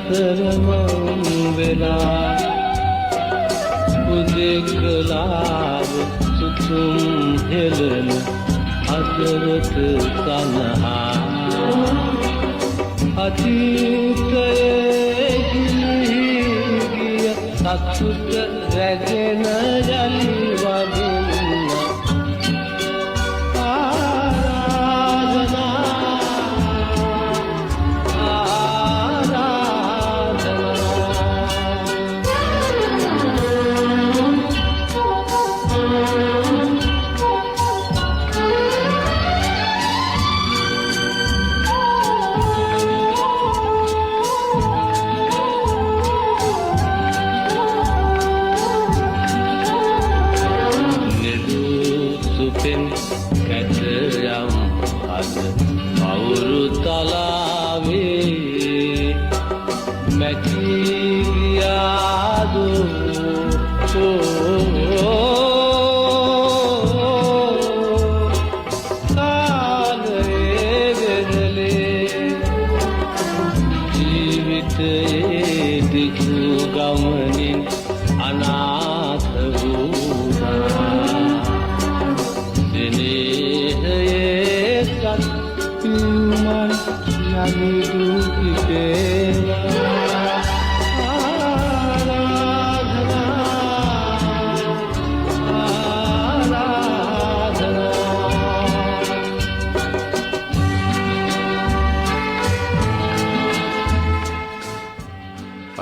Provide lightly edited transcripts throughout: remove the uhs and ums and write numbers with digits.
අතරමං වෙලා උදෙකලාව සුතුම් හෙළන අදරත තනහා අතීතයේ ගිය සතුට රැගෙන යලි වදින්න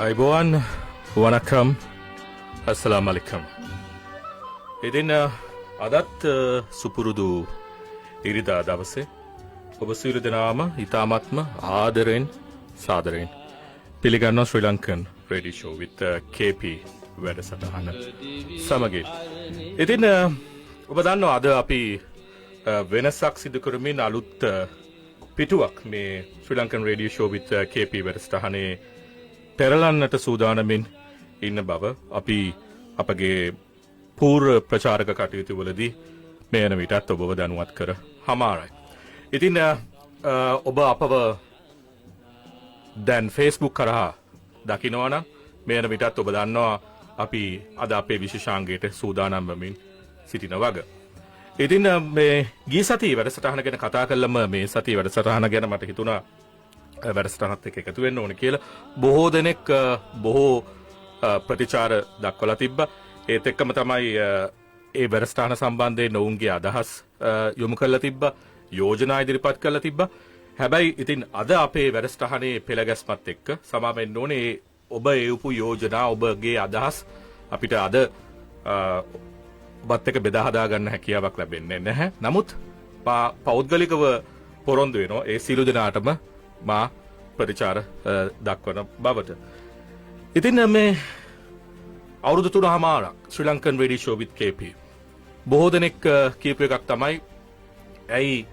අයිබෝවන් වනකම් අස්සලාමු අලයිකුම්. ඉතින් අදත් සුපුරුදු ඉරිදා දවසේ ඔබ සියලු දෙනාම ඉතාමත්ම ආදරෙන් සාදරෙන් පිළිගන්නවා Sri Lankan radio show with KP වැඩසටහන සමගින්. ඉතින් ඔබ දන්නවා අද අපි වෙනසක් සිදු කරමින් අලුත් පිටුවක් මේ Sri Lankan radio show with KP වැඩසටහනේ පෙරලන්නට සූදානමින් ඉන්න බව අපි අපගේ පූර්ව ප්‍රචාරක කටයුතු වලදී මේ යන විටත් ඔබව දැනුවත් කර හමාරයි. ඉතින් ඔබ අපව දැන් Facebook කරහා දකිනවා නම් මේ යන විටත් ඔබ දන්නවා අපි අද අපේ විශේෂාංගයට සූදානම් වෙමින් සිටින වග. ඉතින් මේ ගිය සතියේ වැඩසටහන ගැන කතා කළම මේ සතියේ වැඩසටහන ගැන මට හිතුණා වැඩසටහනත් එක්ක එකතු වෙන්න ඕනේ කියලා. බොහෝ දෙනෙක් බොහෝ ප්‍රතිචාර දක්වලා තිබ්බා. ඒත් එක්කම තමයි ඒ වැඩසටහන සම්බන්ධයෙන් ඔවුන්ගේ අදහස් යොමු කරලා තිබ්බා, යෝජනා ඉදිරිපත් කරලා තිබ්බා. හැබැයි ඉතින් අද අපේ වැඩසටහනේ පෙළගැස්මත් එක්ක සමා වෙන්න ඕනේ ඔබ එවපු යෝජනා, ඔබගේ අදහස් අපිට අද ඔබත් එක්ක බෙදා හදා ගන්න හැකියාවක් ලැබෙන්නේ නැහැ. නමුත් පෞද්ගලිකව පොරොන්දු වෙනවා ඒ සියලු දෙනාටම මා ප්‍රතිචාර දක්වන බවට. ඉතින් මේ අවුරුදු 3මාරක් Sri Lankan radio show with KP. බොහෝ දෙනෙක් කියපු එකක් තමයි ඇයි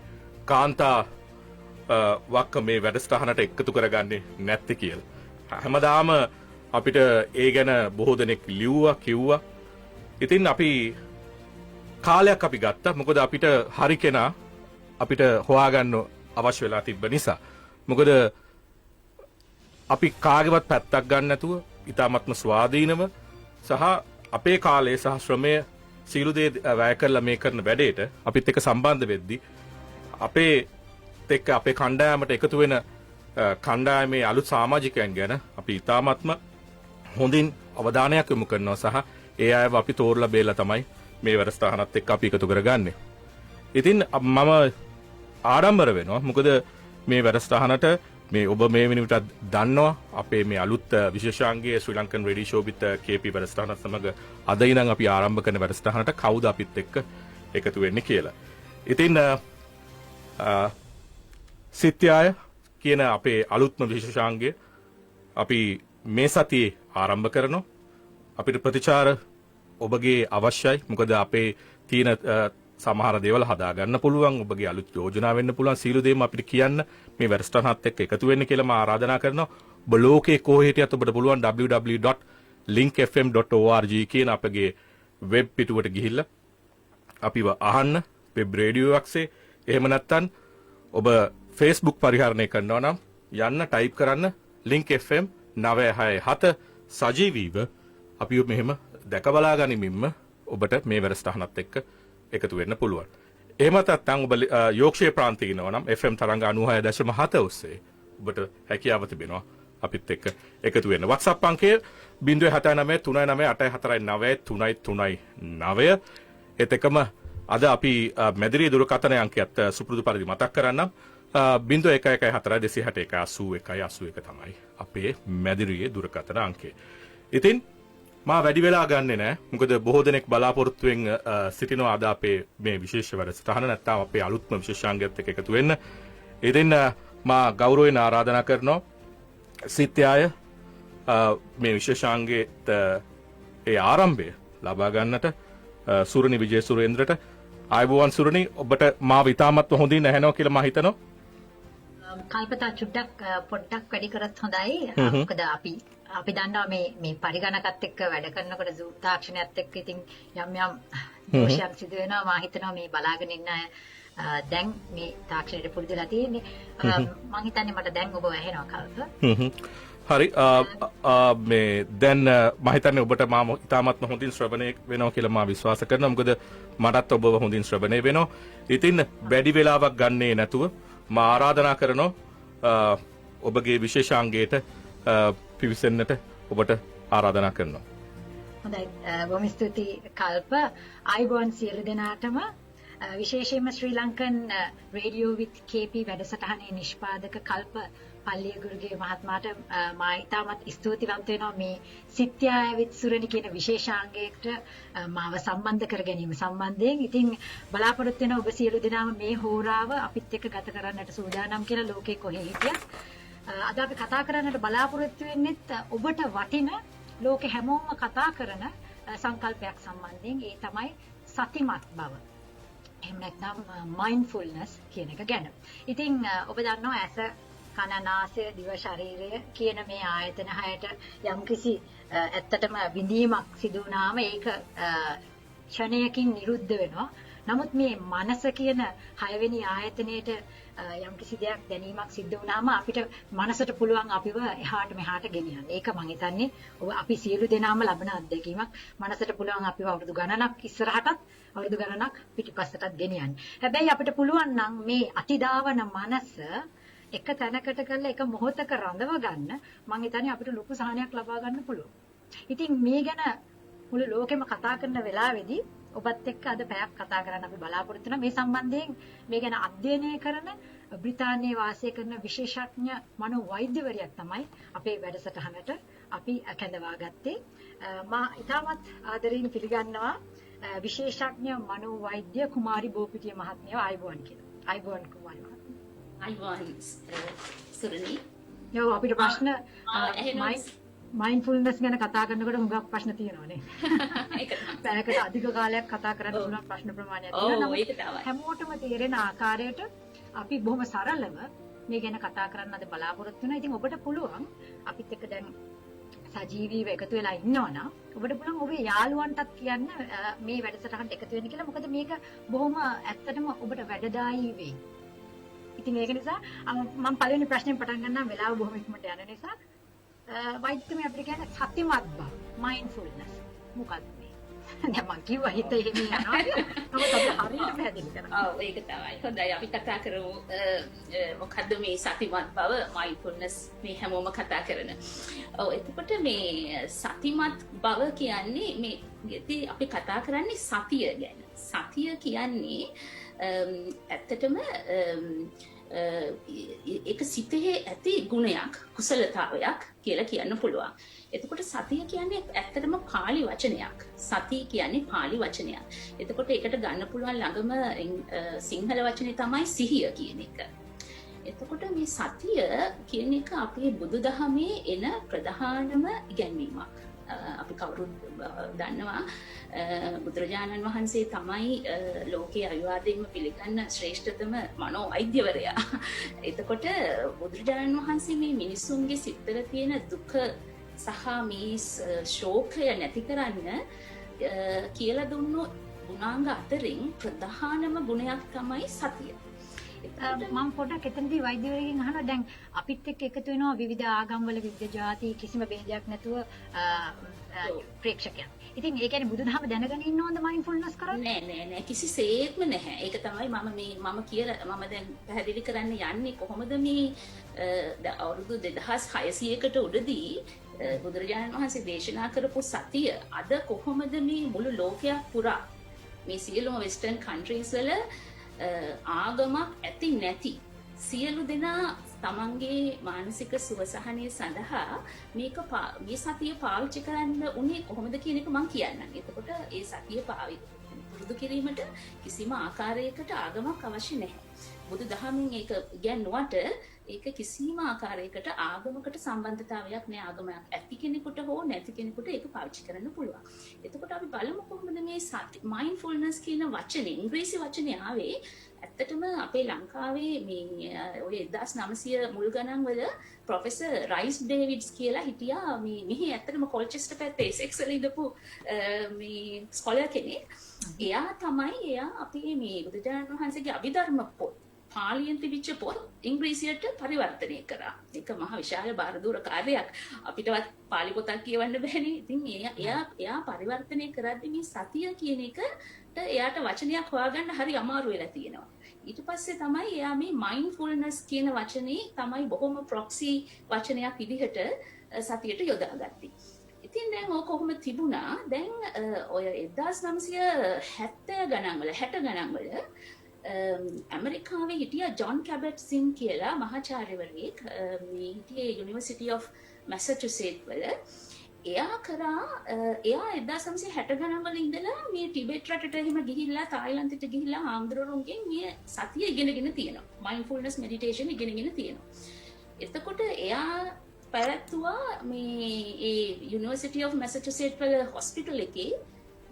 කාන්තා වක්ක මේ වැඩසටහනට එකතු කරගන්නේ නැත්තේ කියලා. හැමදාම අපිට ඒ ගැන බොහෝ දෙනෙක් ලිව්වා, කිව්වා. ඉතින් අපි කාලයක් අපි ගත්තා. මොකද අපිට හරි කෙනා අපිට හොයාගන්න අවශ්‍ය වෙලා තිබ්බ නිසා. මොකද අපි කාගේවත් පැත්තක් ගන්න නැතුව ඉතාමත්ම ස්වාධීනව සහ අපේ කාලය සහ ශ්‍රමය සීළු දේ වැය කරලා මේ කරන වැඩේට අපිත් එක්ක සම්බන්ධ වෙද්දී අපේ එක්ක අපේ කණ්ඩායමට එකතු වෙන කණ්ඩායමේ අලුත් සමාජිකයන් ගැන අපි ඉතාමත්ම හොඳින් අවධානයක් යොමු කරනවා සහ ඒ අයව අපි තෝරලා බේරලා තමයි මේ වැඩසටහනත් එක්ක අපි එකතු කරගන්නේ. ඉතින් මම ආඩම්බර වෙනවා. මොකද මේ වැඩසටහනට මේ ඔබ මේ වෙනවිට දන්නවා අපේ මේ අලුත් විශේෂාංගයේ Sri Lankan radio show with KP වැඩසටහන සමග අද ඉඳන් අපි ආරම්භ කරන වැඩසටහනට කවුද අපිත් එක්ක එකතු වෙන්නේ කියලා. ඉතින් සිත්යාය කියන අපේ අලුත්ම විශේෂාංගය අපි මේ සතියේ ආරම්භ කරනවා. අපිට ප්‍රතිචාර ඔබගේ අවශ්‍යයි. මොකද අපේ තියෙන සමහර දේවල් හදා ගන්න පුළුවන්. ඔබගේ අලුත් යෝජනා වෙන්න පුළුවන්. සීළු දේම අපිට කියන්න මේ වැඩසටහනත් එක්ක එකතු වෙන්න කියලා මම ආරාධනා කරනවා. ඔබ ලෝකේ කොහේ හිටියත් ඔබට පුළුවන් www.linkfm.org කියන අපගේ වෙබ් පිටුවට ගිහිල්ලා අපිව අහන්න වෙබ් රේඩියෝ එකසේ. එහෙම නැත්නම් ඔබ Facebook පරිහරණය කරනවා නම් යන්න ටයිප් කරන්න Link FM 967 සජීවීව අපි මෙහෙම දැක බලා ගනිමින්ම ඔබට මේ වැඩසටහනත් එක්ක එකතු වෙන්න පුළුවන්. එහෙම නැත්නම් ඔබ යෝක්ෂයේ ප්‍රාන්තයේ ඉනවා නම් FM තරංග 96.7 ඔස්සේ ඔබට හැකියාව තිබෙනවා අපිත් එක්ක එකතු වෙන්න. WhatsApp අංකය 079398339 ඒත් එකම අද අපි මැදිරිය දුරකථන අංකයත් සුපුරුදු පරිදි මතක් කරන්නම්. 0114268181 තමයි අපේ මැදිරියේ දුරකථන අංකය. ඉතින් මා වැඩි වෙලා ගන්නෙ නෑ. මොකද බොහෝ දෙනෙක් බලාපොරොත්තුෙන් සිටිනවා අද අපේ මේ විශේෂ වැඩසටහන නැත්නම් අපේ අලුත්ම විශේෂාංගයත් එක්ක එකතු වෙන්න. ඉතින් මා ගෞරවයෙන් ආරාධනා කරනවා සිත්යාය මේ විශේෂාංගයේත් ඒ ආරම්භය ලබා ගන්නට සුරනි විජේසුරේන්ද්‍රට ආයුබෝවන් සුරනි ඔබට මාව ඉතාමත් හොඳින් ඇහෙනවා කියලා මම හිතනවා. කල්පතා චුට්ටක් පොඩ්ඩක් වැඩි කරත් හොඳයි. මොකද අපි දන්නවා මේ පරිගණකත් එක්ක වැඩ කරනකොට Zoom තාක්ෂණයත් එක්ක ඉතින් යම් දෝෂයක් සිදු වෙනවා. මම හිතනවා මේ බලාගෙන ඉන්න අය දැන් මේ තාක්ෂණයට පුරුදුලා තියෙන්නේ. මම හිතන්නේ මට දැන් ඔබ ඇහෙනවා කල්ප. හරි මේ දැන් මම හිතන්නේ ඔබට මම ඉතාමත්ම හොඳින් ශ්‍රවණය වෙනවා කියලා මම විශ්වාස කරනවා. මොකද මටත් ඔබව හොඳින් ශ්‍රවණය වෙනවා. ඉතින් වැඩි වෙලාවක් ගන්නේ නැතුව මම ආරාධනා කරනවා ඔබගේ විශේෂාංගයට පිවිසෙන්නට ඔබට ආරාධනා කරනවා. හොඳයි බොහොම ස්තුතියි කල්ප. ආයුබෝවන් සියලු දෙනාටම විශේෂයෙන්ම ශ්‍රී ලංකන් රේඩියෝ විත් KP වැඩසටහනේ නිෂ්පාදක කල්ප පල්ලියගුරුගේ මහත්මයාට මා ඉතාමත් ස්තුතිවන්ත වෙනවා මේ සිත්යාය විත් සුරනි කියන විශේෂාංගයකට මාව සම්බන්ධ කර ගැනීම සම්බන්ධයෙන්. ඉතින් බලාපොරොත්තු වෙන ඔබ සියලු දෙනාම මේ හෝරාව අපිත් එක්ක ගත කරන්නට සූදානම් කියලා ලෝකේ කොහේ හිටියත් අද අපි කතා කරන්නට බලාපොරොත්තු වෙන්නෙත් ඔබට වටින ලෝකෙ හැමෝම කතා කරන සංකල්පයක් සම්බන්ධයෙන්. ඒ තමයි සතිමත් බව. එහෙම නැත්නම් mindfulness කියන එක ගැන. ඉතින් ඔබ දන්නවා ඇස කන නාසය දිව ශරීරය කියන මේ ආයතන හයට යම්කිසි ඇත්තටම විඳීමක් සිදු වුණාම ඒක ක්ෂණයකින් නිරුද්ධ වෙනවා. නමුත් මේ මනස කියන හයවෙනි ආයතනයේට යම්කිසි දෙයක් දැනීමක් සිද්ධ වුණාම අපිට මනසට පුළුවන් අපිව එහාට මෙහාට ගෙනියන්න. ඒක මම හිතන්නේ ඔබ අපි සියලු දෙනාම ලබන අත්දැකීමක්. මනසට පුළුවන් අපිව අවුරුදු ගණනක් ඉස්සරහටත් අවුරුදු ගණනක් පිටිපස්සටත් ගෙනියන්න. හැබැයි අපිට පුළුවන් නම් මේ අතිදාවන මනස එක තැනකට කරලා එක මොහොතක රඳව ගන්න මම හිතන්නේ අපිට ලොකු සහනයක් ලබා ගන්න පුළුවන්. ඉතින් මේ ගැන මුළු ලෝකෙම කතා කරන වෙලාවේදී ඔබත් එක්ක අද පැයක් කතා කරන්න අපි බලාපොරොත්තු වෙනවා. මේ සම්බන්ධයෙන් මේ ගැන අධ්‍යයනය කරන බ්‍රිතාන්‍යයේ වාසය කරන විශේෂඥ මනෝවෛද්‍යවරියක් තමයි අපේ වැඩසටහනට අපි කැඳවා ගත්තේ. මා ඉතාමත් ආදරයෙන් පිළිගන්නවා විශේෂඥ මනෝවෛද්‍ය කුමාරි බෝපිටිය මහත්මිය. ආයුබෝවන් කියලා. ආයුබෝවන් කුමාරි මහත්මිය. අයිවන් සුරනි. යෝ අපිට ප්‍රශ්න මයින්ඩ්ෆුල්නස් ගැන කතා කරනකොට හුඟක් ප්‍රශ්න තියෙනවානේ. ඒක තමයි. පැයකට අධික කාලයක් කතා කරන්න පුළුවන් ප්‍රශ්න ප්‍රමාණයක් තියෙනවා. ඒක තමයි. හැමෝටම තේරෙන ආකාරයට අපි බොහොම සරලව මේ ගැන කතා කරන්න අද බලාපොරොත්තු වෙනවා. ඉතින් ඔබට පුළුවන් අපිත් එක්ක දැන් සජීවීව එකතු වෙලා ඉන්නවනම් ඔබට පුළුවන් ඔබේ යාළුවන්ටත් කියන්න මේ වැඩසටහනට එකතු වෙන්න කියලා. මොකද මේක බොහොම ඇත්තටම ඔබට වැඩදායී වෙයි. ඉතින් ඒක නිසා මම පළවෙනි ප්‍රශ්නේ පටන් ගන්නම් වෙලාව බොහොම ඉක්මනට යන නිසා වෛද්‍යතුමී අපිට කියන්නේ සතිමත් බව mindfulness මොකක්ද මේ? දැන් මම කිව්වා හිත එහෙම යනවා කියලා. නමුත් අපිට හරියට පැහැදිලි කරන්න. ඔව් ඒක තමයි. හොඳයි අපි කතා කරමු මොකද්ද මේ සතිමත් බව mindfulness මේ හැමෝම කතා කරන. ඔව් එතකොට මේ සතිමත් බව කියන්නේ මේ අපි කතා කරන්නේ සතිය ගැන. සතිය කියන්නේ ඇත්තටම ඒක සිතේ ඇති ගුණයක් කුසලතාවයක් කියලා කියන්න පුළුවන්. එතකොට සතිය කියන්නේ ඇත්තටම පාලි වචනයක්. සති කියන්නේ පාලි වචනයක්. එතකොට ඒකට ගන්න පුළුවන් ළඟම සිංහල වචනේ තමයි සිහිය කියන එක. එතකොට මේ සතිය කියන එක අපේ බුදුදහමේ එන ප්‍රධානම ඉගැන්වීමක්. අපි කවුරුත් දන්නවා බුදුරජාණන් වහන්සේ තමයි ලෝකයේ අවිවාදයෙන්ම පිළිගන්න ශ්‍රේෂ්ඨතම මනෝවෛද්‍යවරයා. එතකොට බුදුරජාණන් වහන්සේ මේ මිනිසුන්ගේ සිත්වල තියෙන දුක සහ මේ ශෝකය නැති කරන්න කියලා දුන්නු ගුණාංග අතරින් ප්‍රධානම ගුණයක් තමයි සතිය. මම පොඩ්ඩක් එතනදී වෛද්‍යවරයෙක්ගෙන් අහනවා දැන් අපිත් එක්ක එකතු වෙනවා විවිධ ආගම්වල විවිධ ජාති කිසිම ભેදයක් නැතුව ප්‍රේක්ෂකයන්. ඉතින් ඒ කියන්නේ බුදුදහම දැනගෙන ඉන්න ඕනද මයින්ඩ්ෆුල්නස් කරන්න? නෑ කිසිසේත්ම නැහැ. ඒක තමයි මම කියලා මම දැන් පැහැදිලි කරන්න යන්නේ කොහොමද මේ අවුරුදු 2600කට උඩදී බුදුරජාණන් වහන්සේ දේශනා කරපු සතිය අද කොහොමද මේ මුළු ලෝකයක් පුරා මේ සියලුම වෙස්ටර්න් කන්ට්‍රීස් වල ආගමක් ඇති නැති සියලු දෙනා තමන්ගේ මානසික සුවසහනය සඳහා මේ සතිය පාවිච්චි කරන්න උනේ කොහොමද කියන එක මම කියන්නම්. එතකොට ඒ සතිය පුරුදු කිරීමට කිසිම ආකාරයකට ආගමක් අවශ්‍ය නැහැ. බුදුදහමින් ඒක ඉගැන්වුවට ඒක කිසිම ආකාරයකට ආගමකට සම්බන්ධතාවයක් නෑ. ආගමක් ඇති කෙනෙකුට හෝ නැති කෙනෙකුට ඒක පාවිච්චි කරන්න පුළුවන්. එතකොට අපි බලමු කොහොමද මේ මයින්ඩ්ෆුල්නස් කියන වචනේ ඉංග්‍රීසි වචනේ ආවේ. ඇත්තටම අපේ ලංකාවේ මේ ඔය 1900 මුල් ගණන් වල ප්‍රොෆෙසර් රයිස් ඩේවිඩ්ස් කියලා හිටියා මේ මෙහි ඇත්තටම කොල්චෙස්ටර් පැත්තේ එසෙක්ස් වල ඉඳපු මේ ස්කෝලර් කෙනෙක්. එයා අපේ මේ බුදුරජාණන් වහන්සේගේ අභිධර්ම පොත් පාලියෙන් තිබිච්ච පොත් ඉංග්‍රීසියට පරිවර්තනය කරා. ඒක මහ විශාල බාරදූර කාර්යයක්. අපිටවත් පාලි පොතක් කියවන්න බැහැනේ. ඉතින් එයා පරිවර්තනය කරද්දී මේ සතිය කියන එකට එයාට වචනයක් හොයාගන්න හරි අමාරු වෙලා තියෙනවා. ඊට පස්සේ තමයි එයා මේ මයින්ඩ්ෆුල්නස් කියන වචනේ තමයි බොහොම ප්‍රොක්සි වචනයක් විදිහට සතියට යොදාගත්තේ. ඉතින් දැන් ඕක කොහොම තිබුණා? දැන් ඔය 1970 ගණන් වල 60 ගණන් වල ඇමරිකාවේ හිටිය ජොන් කැබට් සින් කියලා මහාචාර්යවරයෙක් මේ හිටියේ යුනිවර්සිටි ඔෆ් මැසචුසෙට්ස් වල. එයා 1960 ගණන් වල ඉඳලා මේ ටිබෙට් රටට එහෙම ගිහිල්ලා තායිලන්තයට ගිහිල්ලා හාමුදුරුවෝගෙන් මේ සතිය ඉගෙනගෙන තියෙනවා. මයින්ඩ්ෆුල්නස් මෙඩිටේෂන් ඉගෙනගෙන තියෙනවා. එතකොට එයා පැවැත්තුවා මේ ඒ යුනිවර්සිටි ඔෆ් මැසචුසෙට්ස් වල හොස්පිටල් එකේ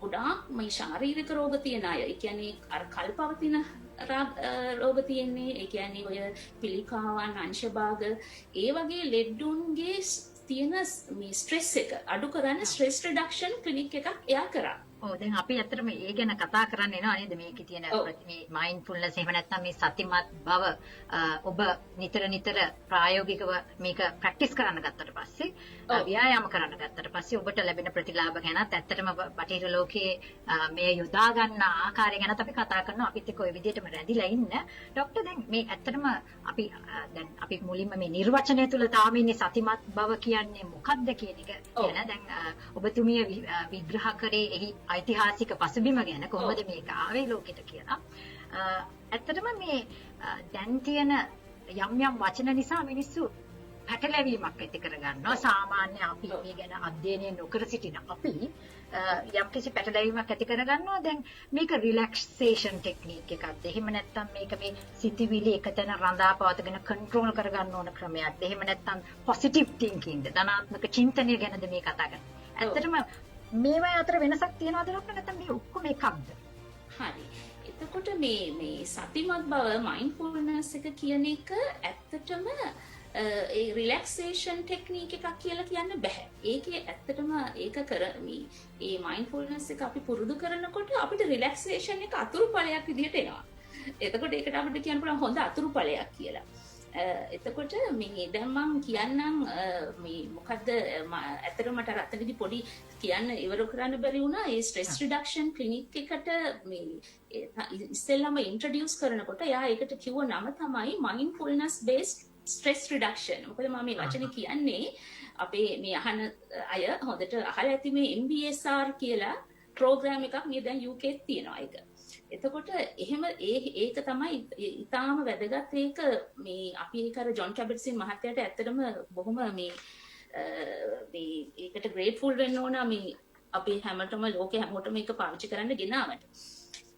ගොඩාක් මේ ශාරීරික රෝග තියෙන අය. ඒ කියන්නේ අර කල්පවතින රෝග තියෙන්නේ. ඒ කියන්නේ ඔය පිළිකාවන්, අංශභාග, ඒ වගේ ලෙඩුන්ගේ තියෙන මේ ස්ට්‍රෙස් එක අඩු කරන්න ස්ට්‍රෙස් රිඩක්ෂන් ක්ලිනික් එකක් එයා කරා. ඔව් දැන් අපි ඇත්තටම ඒ ගැන කතා කරන්න එනවා නේද? මේකේ තියෙන මේ මයින්ඩ්ෆුල්නස් එහෙම නැත්නම් මේ සතිමත් බව ඔබ නිතර ප්‍රායෝගිකව මේක ප්‍රැක්ටිස් කරන්න ගත්තට පස්සේ ව්‍යායාම කරන්න ගත්තට පස්සේ ඔබට ලැබෙන ප්‍රතිලාභ ගැනත් ඇත්තටම බටහිර ලෝකයේ මේ යොදා ගන්න ආකාරය ගැනත් අපි කතා කරනවා. අපිත් එක්ක ওই විදිහටම රැඳිලා ඉන්න. ડોක්ටර් දැන් මේ ඇත්තටම අපි මුලින්ම මේ නිර්වචනය තුල තාම ඉන්නේ සතිමත් බව කියන්නේ මොකක්ද කියන එක ගැන. දැන් ඔබතුමිය විග්‍රහ කරේ එහි ඓතිහාසික පසුබිම ගැන කොහොමද මේක ආවේ ලෝකෙට කියලා. ඇත්තටම මේ දැන් තියෙන යම් වචන නිසා මිනිස්සු පැටලැවීමක් ඇති කරගන්නවා. සාමාන්‍ය අපි මේ ගැන අධ්‍යයනය නොකර සිටින අපි යම්කිසි පැටලැවීමක් ඇති කරගන්නවා. දැන් මේක රිලැක්සේෂන් ටෙක්නික් එකක්ද? එහෙම නැත්නම් මේක මේ සිතිවිලි එකතැන රඳා පවත්වාගෙන කන්ට්‍රෝල් කරගන්න ඕන ක්‍රමයක්ද? එහෙම නැත්නම් පොසිටිව් තින්කින්ද? ධනාත්මක චින්තනය ගැනද මේ කතා කරන්නේ? ඇත්තටම මේවා අතර වෙනසක් තියනවද නැත්නම් මේ ඔක්කොම එකක්ද? හරි. එතකොට මේ සතිමත් බව මයින්ඩ්ෆුල්නස් එක කියන එක ඇත්තටම ඒ රිලැක්සේෂන් ටෙක්නික් එකක් කියලා කියන්න බෑ. ඒකේ ඇත්තටම ඒක මේ මයින්ඩ්ෆුල්නස් එක අපි පුරුදු කරනකොට අපිට රිලැක්සේෂන් එක අතුරුඵලයක් විදිහට එනවා. එතකොට ඒකට අපිට කියන්න පුළුවන් හොඳ අතුරුඵලයක් කියලා. එතකොට මේ දැන් මම කියන්නම් මේ මොකද්ද ඇත්තටම මට රත්නදී පොඩි කියන්න ඉවර කරන්න බැරි වුණා. ඒ ස්ට්‍රෙස් රිඩක්ෂන් ක්ලිනික් එකට මේ ඉස්සෙල්ලාම ඉන්ට්‍රොඩියුස් කරනකොට එයා ඒකට කිව්ව නම තමයි මයින්ඩ්ෆුල්නස් බේස්ඩ් ස්ට්‍රෙස් රිඩක්ෂන්. මොකද මම මේ වචනේ කියන්නේ අපේ මේ අහන අය හොඳට අහලා ඇති මේ MBSR කියලා ප්‍රෝග්‍රෑම් එකක් මේ දැන් UK එකේ තියෙනවා ඒක. එතකොට එහෙම ඒක තමයි ඊටාම වැදගත්. ඒක මේ අපි ඒක අර ජොන් කැබට්සින් මහත්තයාට ඇත්තටම බොහොම මේ ඒකට ග්‍රේට්ෆුල් වෙන්න ඕන. මේ අපි හැමතෙම ලෝකේ හැමෝටම ඒක පාවිච්චි කරන්න ගෙනාවට.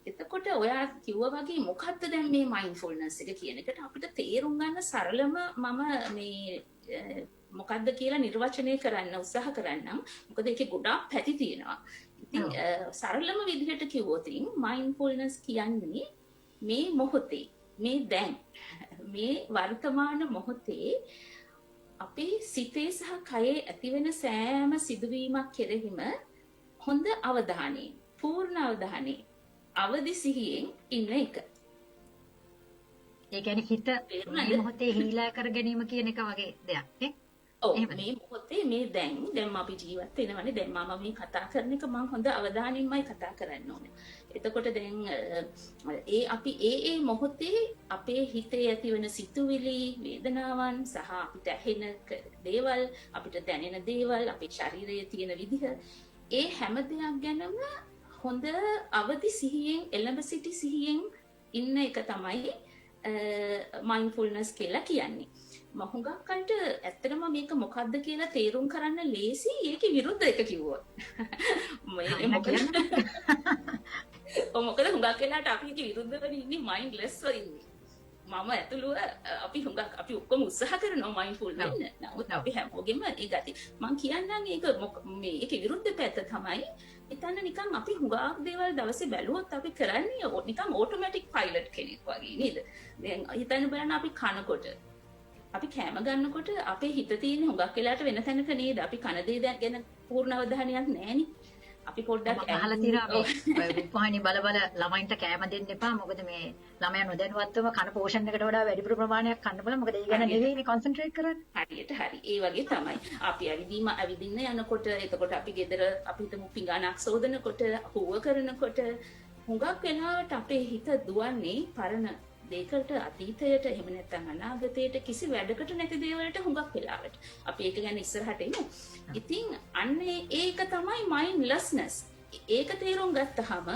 එතකොට ඔයා කිව්වා වගේ මොකද්ද දැන් මේ මයින්ඩ්ෆුල්නස් එක කියන එකට අපිට තේරුම් ගන්න සරලම මම මේ මොකද්ද කියලා නිර්වචනය කරන්න උත්සාහ කරන්නම්. මොකද ඒකේ ගොඩාක් පැති තියෙනවා. ඉතින් සරලම විදිහට කිව්වොත් මයින්ඩ්ෆුල්නස් කියන්නේ මේ මොහොතේ, මේ දැන්, මේ වර්තමාන මොහොතේ අපේ සිතේ සහ කයේ ඇතිවෙන සෑම සිදුවීමක් කෙරෙහිම හොඳ අවධානයෙන්, පූර්ණ අවධානයෙන්, අවදි සිහියෙන් ඉන්න එක. ඒ කියන්නේ හිත තේරුණාද? මේ මොහොතේ හීලා කර ගැනීම කියන එක වගේ දෙයක් නේ. ඔව් එහෙමද? මේ මොහොතේ මේ දැන් අපි ජීවත් වෙනවනේ දැන් මම මේ කතා කරන එක මම හොඳ අවධානයෙන්මයි කතා කරන්න ඕනේ. එතකොට දැන් ඒ අපි ඒ මොහොතේ අපේ හිතේ ඇතිවන සිතුවිලි වේදනාවන් සහ අපිට ඇහෙන දේවල් අපිට දැනෙන දේවල් අපේ ශරීරයේ තියෙන විදිහ ඒ හැම දෙයක් ගැනම හොඳ අවදි සිහියෙන් එළඹ සිටි සිහියෙන් ඉන්න එක තමයි මයින්ඩ්ෆුල්නස් කියලා කියන්නේ. මම හුඟක් කලට ඇත්තටම මේක මොකද්ද කියලා තේරුම් කරන්න ලේසි ඒකේ විරුද්ධ එක කිව්වොත්. මොකද හුඟක් වෙලාවට අපි ඒකේ විරුද්ධව ඉන්නේ මයින්ඩ්ලෙස්ව ඉන්නේ. මම ඇතුළුව අපි ඔක්කොම උත්සාහ කරනවා මයින්ඩ්ෆුල් වෙන්න. නමුත් අපි හැමෝගෙම ඒ ගති මම කියන්නම් ඒක මේකේ විරුද්ධ පැත්ත තමයි එතන නිකන් අපි හුඟක් දේවල් දවසේ බැලුවොත් අපි කරන්නේ නිකන් ඕටෝමැටික් පයිලට් කෙනෙක් වගේ නේද? දැන් හිතන්න බලන්න අපි කනකොට අපි කෑම ගන්නකොට අපේ හිත තියෙන හුඟක් වෙලාවට වෙන තැනක නේද? අපි කන දේ ගැන පූර්ණ අවධානයක් නැහෙනේ. අපි පොඩ්ඩක් අහලා තියෙනවා මේ රූපවාහිනී බල ළමයින්ට කෑම දෙන්න එපා. මොකද මේ ළමයා නොදැනුවත්වම කන පෝෂන් එකට වඩා වැඩිපුර ප්‍රමාණයක් කන්න බල. මොකද ඒ ගැන නෙවෙයිනේ කොන්සන්ට්‍රේට් කරන්නේ. හරියට හරි. ඒ වගේ තමයි. අපි ඇවිදින්න යනකොට එතකොට අපි ගෙදර අපි හිතමු පිඟානක් සෝදනකොට හුව කරනකොට හුඟක් වෙලාවට අපේ හිත දුවන්නේ පරණ දෙයකට අතීතයට එහෙම නැත්නම් අනාගතයට කිසි වැඩකට නැති දේවල්ට හුඟක් වෙලාවට. අපි ඒක ගැන ඉස්සරහට එමු. ඉතින් අන්නේ ඒක තමයි මයින්ඩ්ලෙස්නස්. ඒක තේරුම් ගත්තහම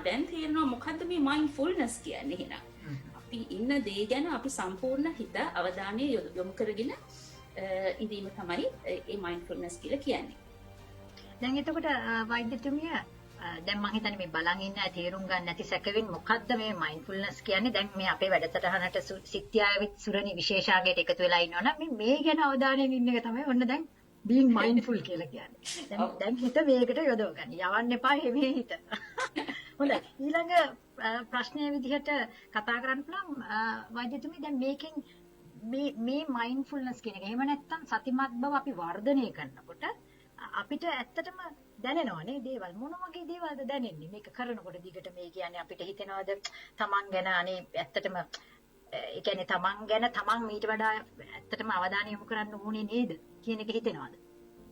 දැන් තේරෙනවා මොකද්ද මේ මයින්ඩ්ෆුල්නස් කියන්නේ එහෙනම්. අපි ඉන්න දේ ගැන අපි සම්පූර්ණ හිත අවධානය යොමු කරගෙන ඉඳීම තමයි මේ මයින්ඩ්ෆුල්නස් කියලා කියන්නේ. දැන් එතකොට වෛද්‍යතුමිය දැන් මම හිතන්නේ මේ බලන් ඉන්න අය තේරුම් ගන්න නැති සැකෙවින් මොකද්ද මේ මයින්ඩ්ෆුල්නස් කියන්නේ? දැන් මේ අපේ වැඩසටහනට සිත්යාවිත් සුරණි විශේෂාගයට එකතු වෙලා ඉන්නවනම් මේ ගැන අවධානයෙන් ඉන්න එක තමයි ඔන්න දැන් being mindful කියලා කියන්නේ. දැන් හිත මේකට යොදව ගන්න. යවන්න එපා මේ හිත. හොඳයි. ඊළඟ ප්‍රශ්නයේ විදිහට කතා කරන්න පුළුවන් වෛද්‍යතුමී දැන් මේකෙන් මේ මයින්ඩ්ෆුල්නස් කියන එක එහෙම නැත්නම් සතිමත් බව අපි වර්ධනය කරනකොට අපිට ඇත්තටම දැනෙනවනේ දේවල් මොන වගේ දේවල්ද දැනෙන්නේ මේක කරනකොට දිගට මේ කියන්නේ අපිට හිතෙනවද තමන් ගැන අනේ ඇත්තටම ඒ කියන්නේ තමන් ගැන තමන් මීට වඩා ඇත්තටම අවධානය යොමු කරන්න ඕනේ නේද කියන එක හිතෙනවද?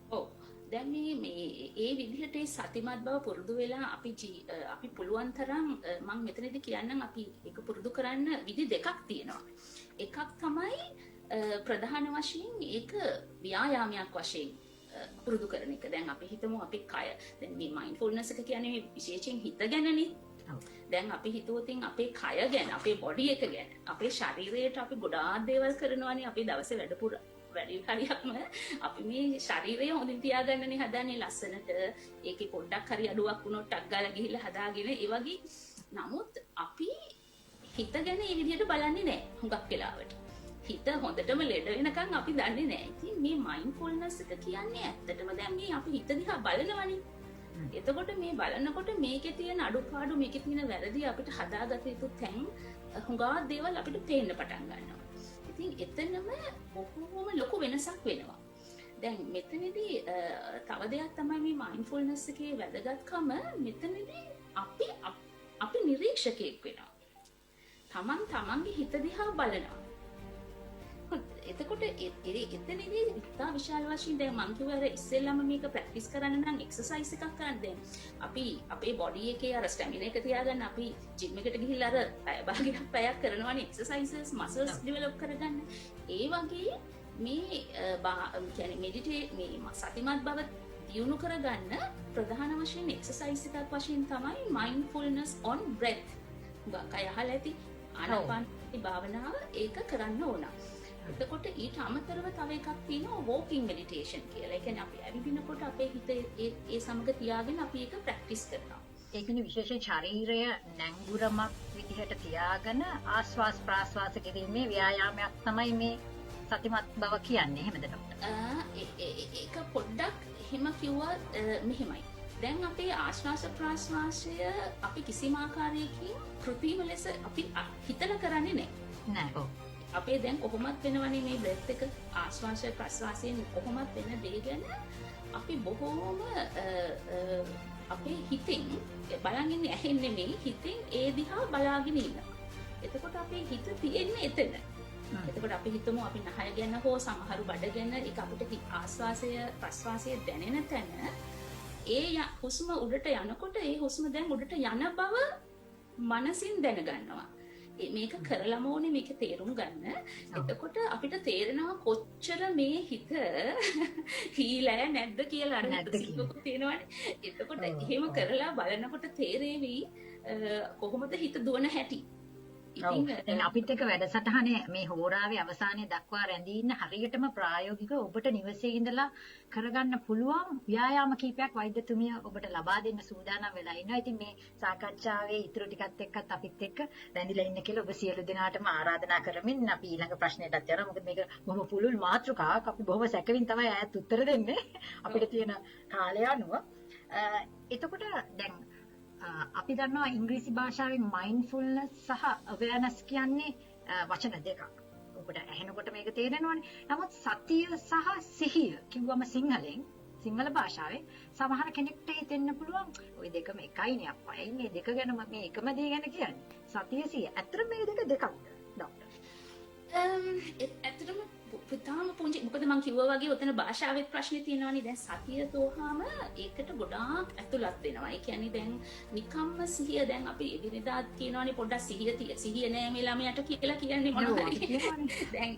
ඔව් දැන් මේ ඒ විදිහට සතිමත් බව පුරුදු වෙලා අපි පුළුවන් තරම් මම මෙතනදී කියන්නම් අපි ඒක පුරුදු කරන්න විදි දෙකක් තියෙනවා. එකක් තමයි ප්‍රධාන වශයෙන් ඒක ව්‍යායාමයක් වශයෙන් පුරුදු කරන එක. දැන් අපි හිතමු අපි කය දැන් මේ මයින්ඩ්ෆුල්නස් එක කියන්නේ විශේෂයෙන් හිත ගැනනේ. දැන් අපි හිතුවොතින් අපේ කය ගැන අපේ බොඩි එක ගැන අපේ ශරීරයට අපි ගොඩාක් දේවල් කරනවානේ අපේ දවසේ වැඩි හරියක්ම අපි මේ ශරීරය හොඳින් තියාගන්නනේ හදන්නේ ලස්සනට. ඒකේ පොඩ්ඩක් හරි අඩුවක් වුණොත් ටක් ගාලා ගිහිල්ලා හදාගෙන ඒ වගේ. නමුත් අපි හිත ගැන මේ විදිහට බලන්නේ නැහැ හුඟක් වෙලාවට. හිත හොඳටම ලෙඩ වෙනකන් අපි දන්නේ නැහැ. ඉතින් මේ මයින්ඩ්ෆුල්නස් එක කියන්නේ ඇත්තටම දැන් මේ අපි හිත දිහා බලනවනේ. එතකොට මේ බලනකොට මේකේ තියෙන අඩුපාඩු මේකේ තියෙන වැරදි අපිට හදාගත යුතු තැන් හුඟා දේවල් අපිට පේන්න පටන් ගන්නවා. ඉතින් එතනම බොහෝම ලොකු වෙනසක් වෙනවා. දැන් මෙතනදී තව දෙයක් තමයි මේ මයින්ඩ්ෆුල්නස් එකේ වැදගත්කම. මෙතනදී අපි නිරීක්ෂකයෙක් වෙනවා. තමන්ගේ හිත දිහා බලනවා. එතකොට එතනදී ඉතා විශාල වශයෙන් දැන් මම කිව්වා ඉස්සෙල්ලාම මේක ප්‍රැක්ටිස් කරන්න නම් එක්සර්සයිස් එකක් කරන්න. දැන් අපි අපේ බොඩි එකේ අර ස්ටැමිනා එක තියාගන්න අපි ජිම් එකට ගිහිල්ලා අර පැයක් කරනවානේ එක්සර්සයිසස් මසල්ස් ඩෙවලොප් කරගන්න. ඒ වගේ මේ කියන්නේ මේ සතිමත් බව දියුණු කරගන්න ප්‍රධාන වශයෙන් එක්සර්සයිස් එකක් වශයෙන් තමයි mindfulness on breath. ගාකය අහලා ඇති ආනාපානසති භාවනාව ඒක කරන්න ඕන. එතකොට ඊට අමතරව තව එකක් තියෙනවා walking meditation කියලා. ඒ කියන්නේ අපි ඇවිදිනකොට අපේ හිත ඒ සමග තියාගෙන අපි ඒක ප්‍රැක්ටිස් කරනවා. ඒ කියන්නේ විශේෂයෙන් ශරීරය නැංගුරමක් විදිහට තියාගෙන ආස්වාස් ප්‍රාස්වාස කිරීමේ ව්‍යායාමයක් තමයි මේ සතිමත් බව කියන්නේ. එහෙමද ડોක්ටර්? ඒක පොඩ්ඩක් එහෙම කිව්වා මෙහෙමයි. දැන් අපේ ආශ්වාස ප්‍රාශ්වාසය අපි කිසිම ආකාරයකින් කෘත්‍රිම ලෙස අපි හිතලා කරන්නේ නැහැ. නෑ. ඔව්. අපේ දැන් කොහොමත් වෙනවනේ මේ බ්‍රෙත් එක ආශ්වාස ප්‍රශ්වාසයෙන් කොහොමත් වෙන දේ ගැන අපි බොහෝම අපේ හිතින් බලන් ඉන්නේ ඇහෙන් නෙමෙයි හිතින් ඒ දිහා බලාගෙන ඉන්නවා. එතකොට අපේ හිත තියෙන්නේ එතන. එතකොට අපි හිතමු අපි නහය ගැන හෝ සමහරු බඩ ගැන ඒක අපිට ආස්වාසය ප්‍රස්වාසය දැනෙන තැන ඒ හුස්ම උඩට යනකොට ඒ හුස්ම දැන් උඩට යන බව මනසින් දැනගන්නවා. මේක කරලම ඕනේ මේක තේරුම් ගන්න. එතකොට අපිට තේරෙනවා කොච්චර මේ හිත හීලෑ නැද්ද කියලා අර සිතුවක තියෙනවනේ. එතකොට එහෙම කරලා බලනකොට තේරෙවි කොහොමද හිත දුවන හැටි. දැන් අපිත් එක්ක වැඩසටහනේ මේ හෝරාවේ අවසානයේ දක්වා රැඳී ඉන්න හරියටම ප්‍රායෝගිකව ඔබට නිවසේ ඉඳලා කරගන්න පුළුවන් ව්‍යායාම කීපයක් වෛද්‍යතුමිය ඔබට ලබා දෙන්න සූදානම් වෙලා ඉන්නවා. ඉතින් මේ සාකච්ඡාවේ ඊටු ටිකත් එක්කත් අපිත් එක්ක රැඳිලා ඉන්න කියලා ඔබ සියලු දෙනාටම ආරාධනා කරමින් අපි ඊළඟ ප්‍රශ්නෙටත් යනවා. මොකද මේක බොහොම පුළුල් මාතෘකාවක්. අපි බොහොම සැකවින් තමයි ඈත් උත්තර දෙන්නේ. අපිට තියෙන කාලය අනුව. එතකොට දැන් අපි දන්නවා ඉංග්‍රීසි භාෂාවෙන් mindfulness සහ awareness කියන්නේ වචන දෙකක්. ඔබට ඇහෙනකොට මේක තේරෙනවනේ. නමුත් සතිය සහ සිහිය කිව්වම සිංහල භාෂාවෙන් සමහර කෙනෙක්ට හිතෙන්න පුළුවන් ওই දෙකම එකයිනේ අප්පයි. මේ දෙක ගැන මේ එකම දේ ගැන කියන්නේ. සතිය සිහිය. ඇත්තට මේ දෙක දෙකක්ද? ડોක්ටර්. ඇත්තටම පුතාම පුංචි මොකද මම කිව්වා වගේ උතන භාෂාවෙත් ප්‍රශ්නේ තියෙනවානේ. දැන් සතිය තෝහාම ඒකට ගොඩාක් ඇතුළත් වෙනවා. ඒ කියන්නේ දැන් නිකම්ම සිහිය දැන් අපි එදිනෙදා කියනවානේ පොඩ්ඩක් සිහිය නෑ මේ ළමයට කියලා කියන්නේ මොනවද? දැන්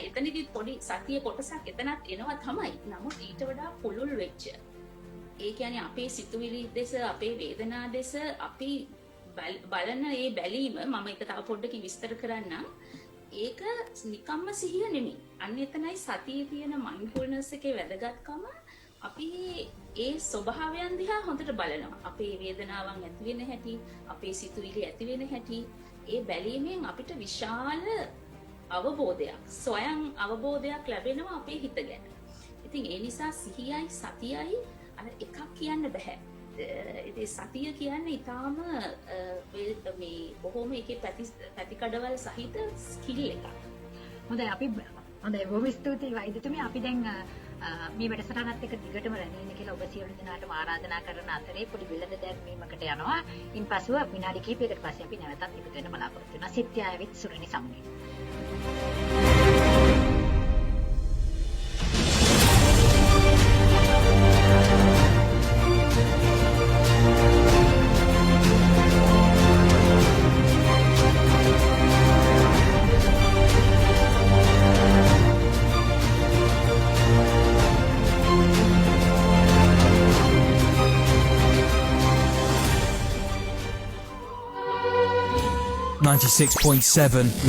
එතනදි පොඩි සතිය කොටසක් එතනත් එනවා තමයි. නමුත් ඊට වඩා පුළුල් වෙච්ච. ඒ කියන්නේ අපේ සිතුවිලි දෙස අපේ වේදනා දෙස අපි බලන ඒ බැලීම මම ඒක තව පොඩ්ඩකින් විස්තර කරන්නම්. ඒක නිකම්ම සිහිය නෙමෙයි. අන්න එතනයි සතියේ තියෙන මයින්ඩ්ෆුල්නස් එකේ වැදගත්කම. අපි ඒ ස්වභාවයන් දිහා හොඳට බලනවා. අපේ වේදනාවන් ඇති වෙන හැටි, අපේ සිතුවිලි ඇති වෙන හැටි, ඒ බැලීමෙන් අපිට විශාල අවබෝධයක්, ස්වයං අවබෝධයක් ලැබෙනවා අපේ හිත ගැන. ඉතින් ඒ නිසා සිහියයි සතියයි අර එකක් කියන්න බෑ. ඒ සතිය කියන්නේ ඊටාම මේ බොහොම ඒකේ පැතිකඩවල් සහිත ස්කිල් එකක්. හොඳයි බොහොම ස්තුතියි වෛද්‍යතුමිය. අපි දැන් මේ වැඩසටහනත් එක්ක දිගටම රැඳී ඉන්න කියලා ඔබ සියලු දෙනාටම ආරාධනා කරන අතරේ පොඩි විලඳ දැක්වීමකට යනවා. ඉන්පසුව විනාඩි කිහිපයකට පස්සේ අපි නැවතත් එකතු වෙන්න බලාපොරොත්තු වෙනවා. සිත්යාවිත් සුරණි සමුනේ.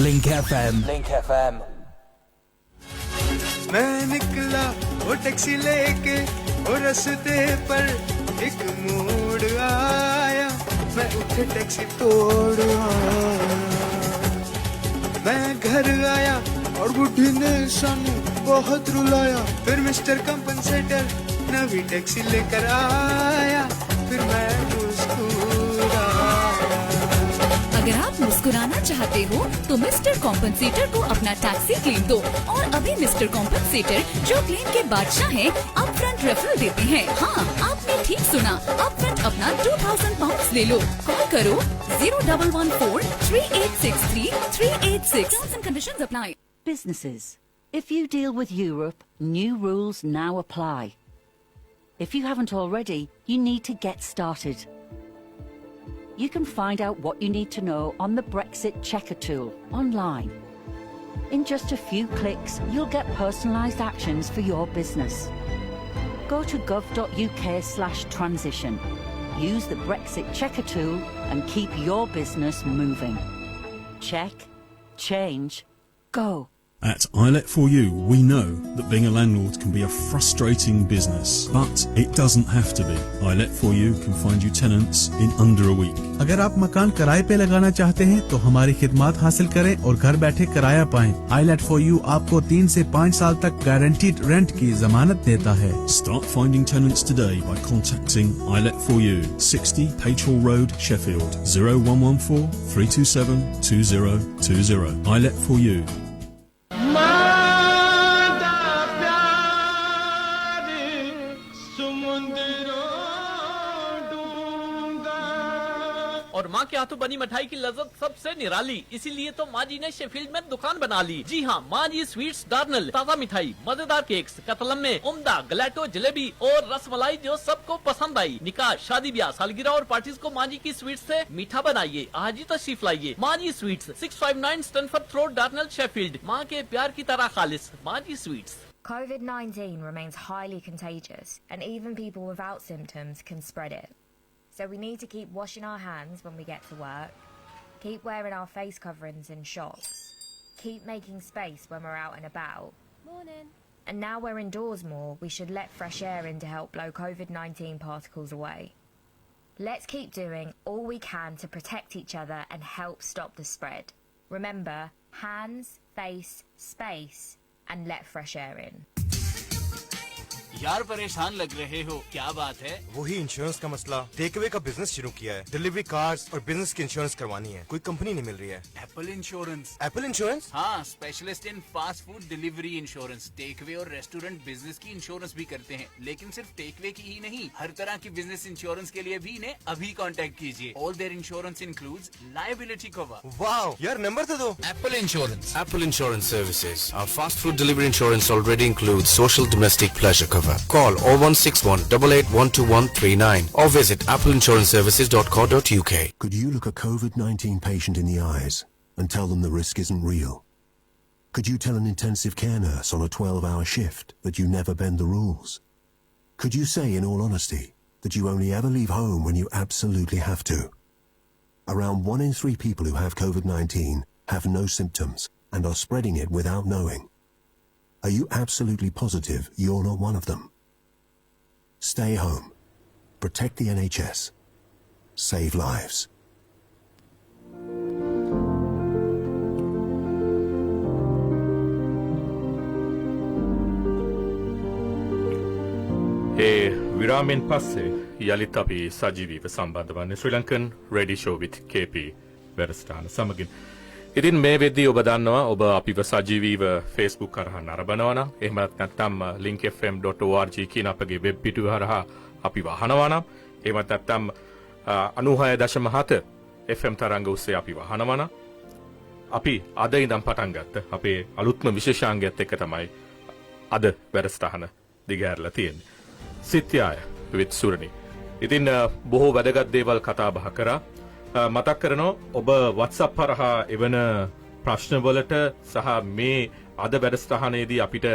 Link FM. Link FM. मैं निकला वो टैक्सी लेके और रास्ते पर एक मोड़ आया, मैं उठे टैक्सी तोड़ आया। मैं घर आया और बुढ़ी ने सानू बहुत रुलाया, फिर मिस्टर कंपनसेटर नवी टैक्सी लेकर आया, फिर मैं मुस्कुराया। अगर आप मुस्कुराना चाहते हो तो मिस्टर कॉम्पनसेटर को अपना टैक्सी क्लेम दो और अभी मिस्टर कॉम्पनसेटर जो क्लेम के बादशाह हैं अपफ्रंट रेफरल देते हैं। हाँ, आपने ठीक सुना, अपफ्रंट अपना 2000 पाउंड ले लो। कॉल करो 0114-3863-386. Terms and conditions apply. Businesses, if you deal with Europe, new rules now apply. If you haven't already, you need to get started. You can find out what you need to know on the Brexit Checker tool online. In just a few clicks, you'll get personalised actions for your business. Go to gov.uk/transition. Use the Brexit Checker tool and keep your business moving. Check, change, go. At iLet4U, we know that being a landlord can be a frustrating business, but it doesn't have to be. iLet4U can find you tenants in under a week. अगर आप मकान किराए पे लगाना चाहते हैं तो हमारी खिदमत हासिल करें और घर बैठे किराया पाएं। iLet4U आपको 3 से 5 साल तक गारंटीड रेंट की जमानत देता है। Start finding tenants today by contacting iLet4U, 60 Page Hall Road, Sheffield, 0114 327 2020. iLet4U. माँ के हाथों बनी मिठाई की लज्जत सबसे निराली, इसीलिए तो माँ जी ने शेफील्ड में दुकान बना ली। जी हाँ, माँ जी स्वीट्स डार्नल, ताज़ा मिठाई, मजेदार केक्स, कतलम्मे, उम्दा, गलेटो, जलेबी और रसमलाई जो सबको पसंद आई। निकाह, शादी ब्याह, सालगिरह और पार्टीज को माँ जी की स्वीट्स से मीठा बनाइए। आज ही तशरीफ लाइए। माँ जी स्वीट्स, 659 स्टैनफोर्ड रोड, डार्नल, शेफील्ड। माँ के प्यार की तरह खालिस, माँ जी sweets. COVID-19 remains highly contagious, and even people without symptoms can spread it. So we need to keep washing our hands when we get to work, keep wearing our face coverings in shops, keep making space when we're out and about. Morning. And now we're indoors more, we should let fresh air in to help blow COVID-19 particles away. Let's keep doing all we can to protect each other and help stop the spread. Remember, hands, face, space, and let fresh air in. यार परेशान लग रहे हो, क्या बात है? वही insurance का मसला। टेकअवे का बिजनेस शुरू किया है, डिलीवरी कार्ड्स और बिजनेस की इंश्योरेंस करवानी है, कोई कंपनी नहीं मिल रही है। Apple insurance. Apple insurance? हाँ, specialist in fast food delivery insurance. Takeaway और रेस्टोरेंट बिजनेस की इंश्योरेंस भी करते हैं, लेकिन सिर्फ टेकअवे की ही नहीं, हर तरह की बिजनेस इंश्योरेंस के लिए भी इन्हें अभी कांटेक्ट कीजिए। All their insurance includes liability cover. Wow, यार नंबर तो दो। Apple insurance. Apple insurance services. Our fast food delivery insurance already includes social domestic pleasure cover. Call 01618812139 or visit appleinsuranceservices.co.uk. Could you look a COVID-19 patient in the eyes and tell them the risk isn't real? Could you tell an intensive care nurse on a 12-hour shift that you never bend the rules? Could you say in all honesty that you only ever leave home when you absolutely have to? Around 1 in 3 people who have COVID-19 have no symptoms and are spreading it without knowing. Are you absolutely positive you're not one of them? Stay home. Protect the NHS. Save lives. විරාමෙන් පස්සේ යළිත් අපි සජීවීව සම්බන්ධ වන්නේ Sri Lankan radio show with KP වැඩසටහන සමගින්. ඉතින් මේ වෙද්දී ඔබ දන්නවා ඔබ අපිව සජීවීව Facebook කරහා නරඹනවා නම් එහෙමත් නැත්නම් linkfm.org කියන අපගේ වෙබ් පිටුව හරහා අපිව අහනවා නම් එහෙමත් නැත්නම් 96.7 FM තරංග ඔස්සේ අපිව අහනවා නම් අපි අද ඉඳන් පටන් ගත්ත අපේ අලුත්ම විශේෂාංගයත් එක්ක තමයි අද වැඩසටහන දිගහැරලා තියෙන්නේ. සිත්යාය with සුරණි. ඉතින් බොහෝ වැදගත් දේවල් කතා බහ කරා. මතක් කරනවා ඔබ WhatsApp හරහා එවන ප්‍රශ්නවලට සහ මේ අද වැඩසටහනේදී අපිට ඒ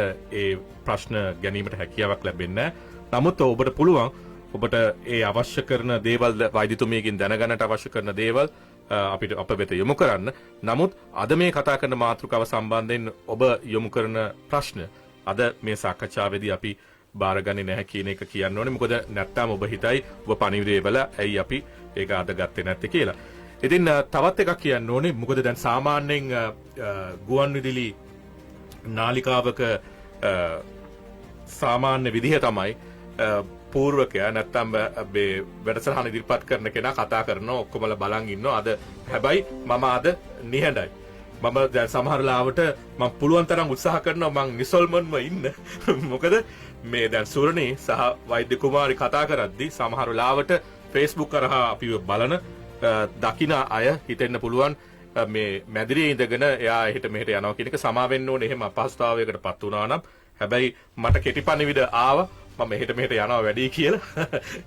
ප්‍රශ්න ගැනීමට හැකියාවක් ලැබෙන්නේ නැහැ. නමුත් ඔබට පුළුවන් ඔබට ඒ අවශ්‍ය කරන දේවල් වෛද්‍යතුමියකින් දැනගන්නට අවශ්‍ය කරන දේවල් අපිට අප වෙත යොමු කරන්න. නමුත් අද මේ කතා කරන මාතෘකාව සම්බන්ධයෙන් ඔබ යොමු කරන ප්‍රශ්න අද මේ සාකච්ඡාවේදී අපි බාරගන්නේ නැහැ කියන එක කියන්න ඕනේ. මොකද නැත්තම් ඔබ හිතයි ඔබ පණිවිඩය වල ඇයි අපි ඒක අද ගත්තේ නැත්තේ කියලා. ඉතින් තවත් එකක් කියන්න ඕනේ. මොකද දැන් සාමාන්‍යයෙන් ගුවන් විදුලි නාලිකාවක සාමාන්‍ය විදිහ තමයි පූර්වකයා නැත්තම් මේ වැඩසටහන ඉදිරිපත් කරන කෙනා කතා කරනවා ඔක්කොමලා බලන් ඉන්නවා. අද හැබැයි මම අද නිහඬයි. මම දැන් සමහර ලාවට මම පුළුවන් තරම් උත්සාහ කරනවා මං නිසල්මන්ම ඉන්න. මොකද මේ දැන් සුරණී සහ වෛද්‍ය කුමාරි කතා කරද්දී සමහර ලාවට Facebook කරහා අපිව බලන දකින අය හිතෙන්න පුළුවන් මේ මැදිරියේ ඉඳගෙන එයා එහෙට මෙහෙට යනවා කියන එක සමා වෙන්න ඕනේ. එහෙම අපහසුතාවයකටපත් වුණා නම් හැබැයි මට කෙටි පණිවිඩ ආවා මම එහෙට මෙහෙට යනවා වැඩි කියලා.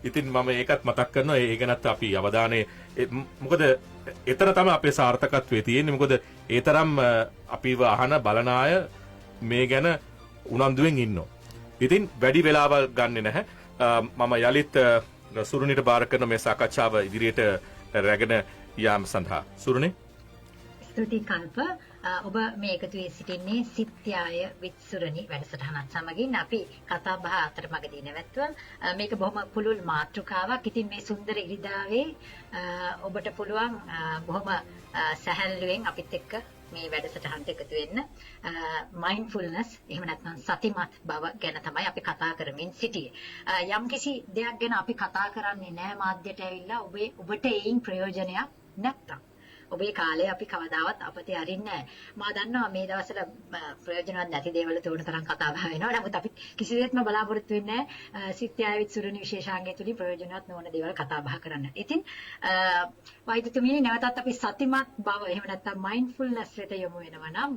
ඉතින් මම ඒකත් මතක් කරනවා. ඒ ගැනත් අපි අවධානය මොකද එතන තමයි අපේ සාර්ථකත්වයේ තියෙන්නේ. මොකද ඒ තරම් අපිව අහන බලන අය මේ ගැන උනන්දුවෙන් ඉන්නවා. ඉතින් වැඩි වෙලාවල් ගන්නෙ නැහැ. මම යලිත් සුරුණිට බාර කරන මේ සාකච්ඡාව ඉදිරියට රැගෙන යාම සඳහා සුරුණි ස්තුති කල්ප ඔබ මේ එකතු වී සිටින්නේ සිත්යාය with සුරණි වැඩසටහනත් සමගින් අපි කතා බහ අතරමඟදී නැවැත්තුවා. මේක බොහොම පුළුල් මාතෘකාවක්. ඉතින් මේ සුන්දර ඉරිදාවේ ඔබට පුළුවන් බොහොම සැහැල්ලුවෙන් අපිත් එක්ක මේ වැඩසටහනට එකතු වෙන්න. මයින්ඩ්ෆුල්නස් එහෙම නැත්නම් සතිමත් බව ගැන තමයි අපි කතා කරමින් සිටියේ. යම්කිසි දෙයක් ගැන අපි කතා කරන්නේ නැහැ මාධ්‍යයට ඇවිල්ලා ඔබට ඒයින් ප්‍රයෝජනයක් නැත්තම් ඔබේ කාලය අපි කවදාවත් අපතේ අරින්නේ නැහැ. මා දන්නවා මේ දවස්වල ප්‍රයෝජනවත් නැති දේවල් තුන තරම් කතා බහ වෙනවා. නමුත් අපි කිසිසේත්ම බලාපොරොත්තු වෙන්නේ නැහැ සිත්යාවිත් සුරණි විශේෂාංගය තුලින් ප්‍රයෝජනවත් නොවන දේවල් කතා බහ කරන්න. ඉතින් වෛද්‍යතුමියනි නැවතත් අපි සතිමත් බව එහෙම නැත්නම් මයින්ඩ්ෆුල්නස් එකට යොමු වෙනවා නම්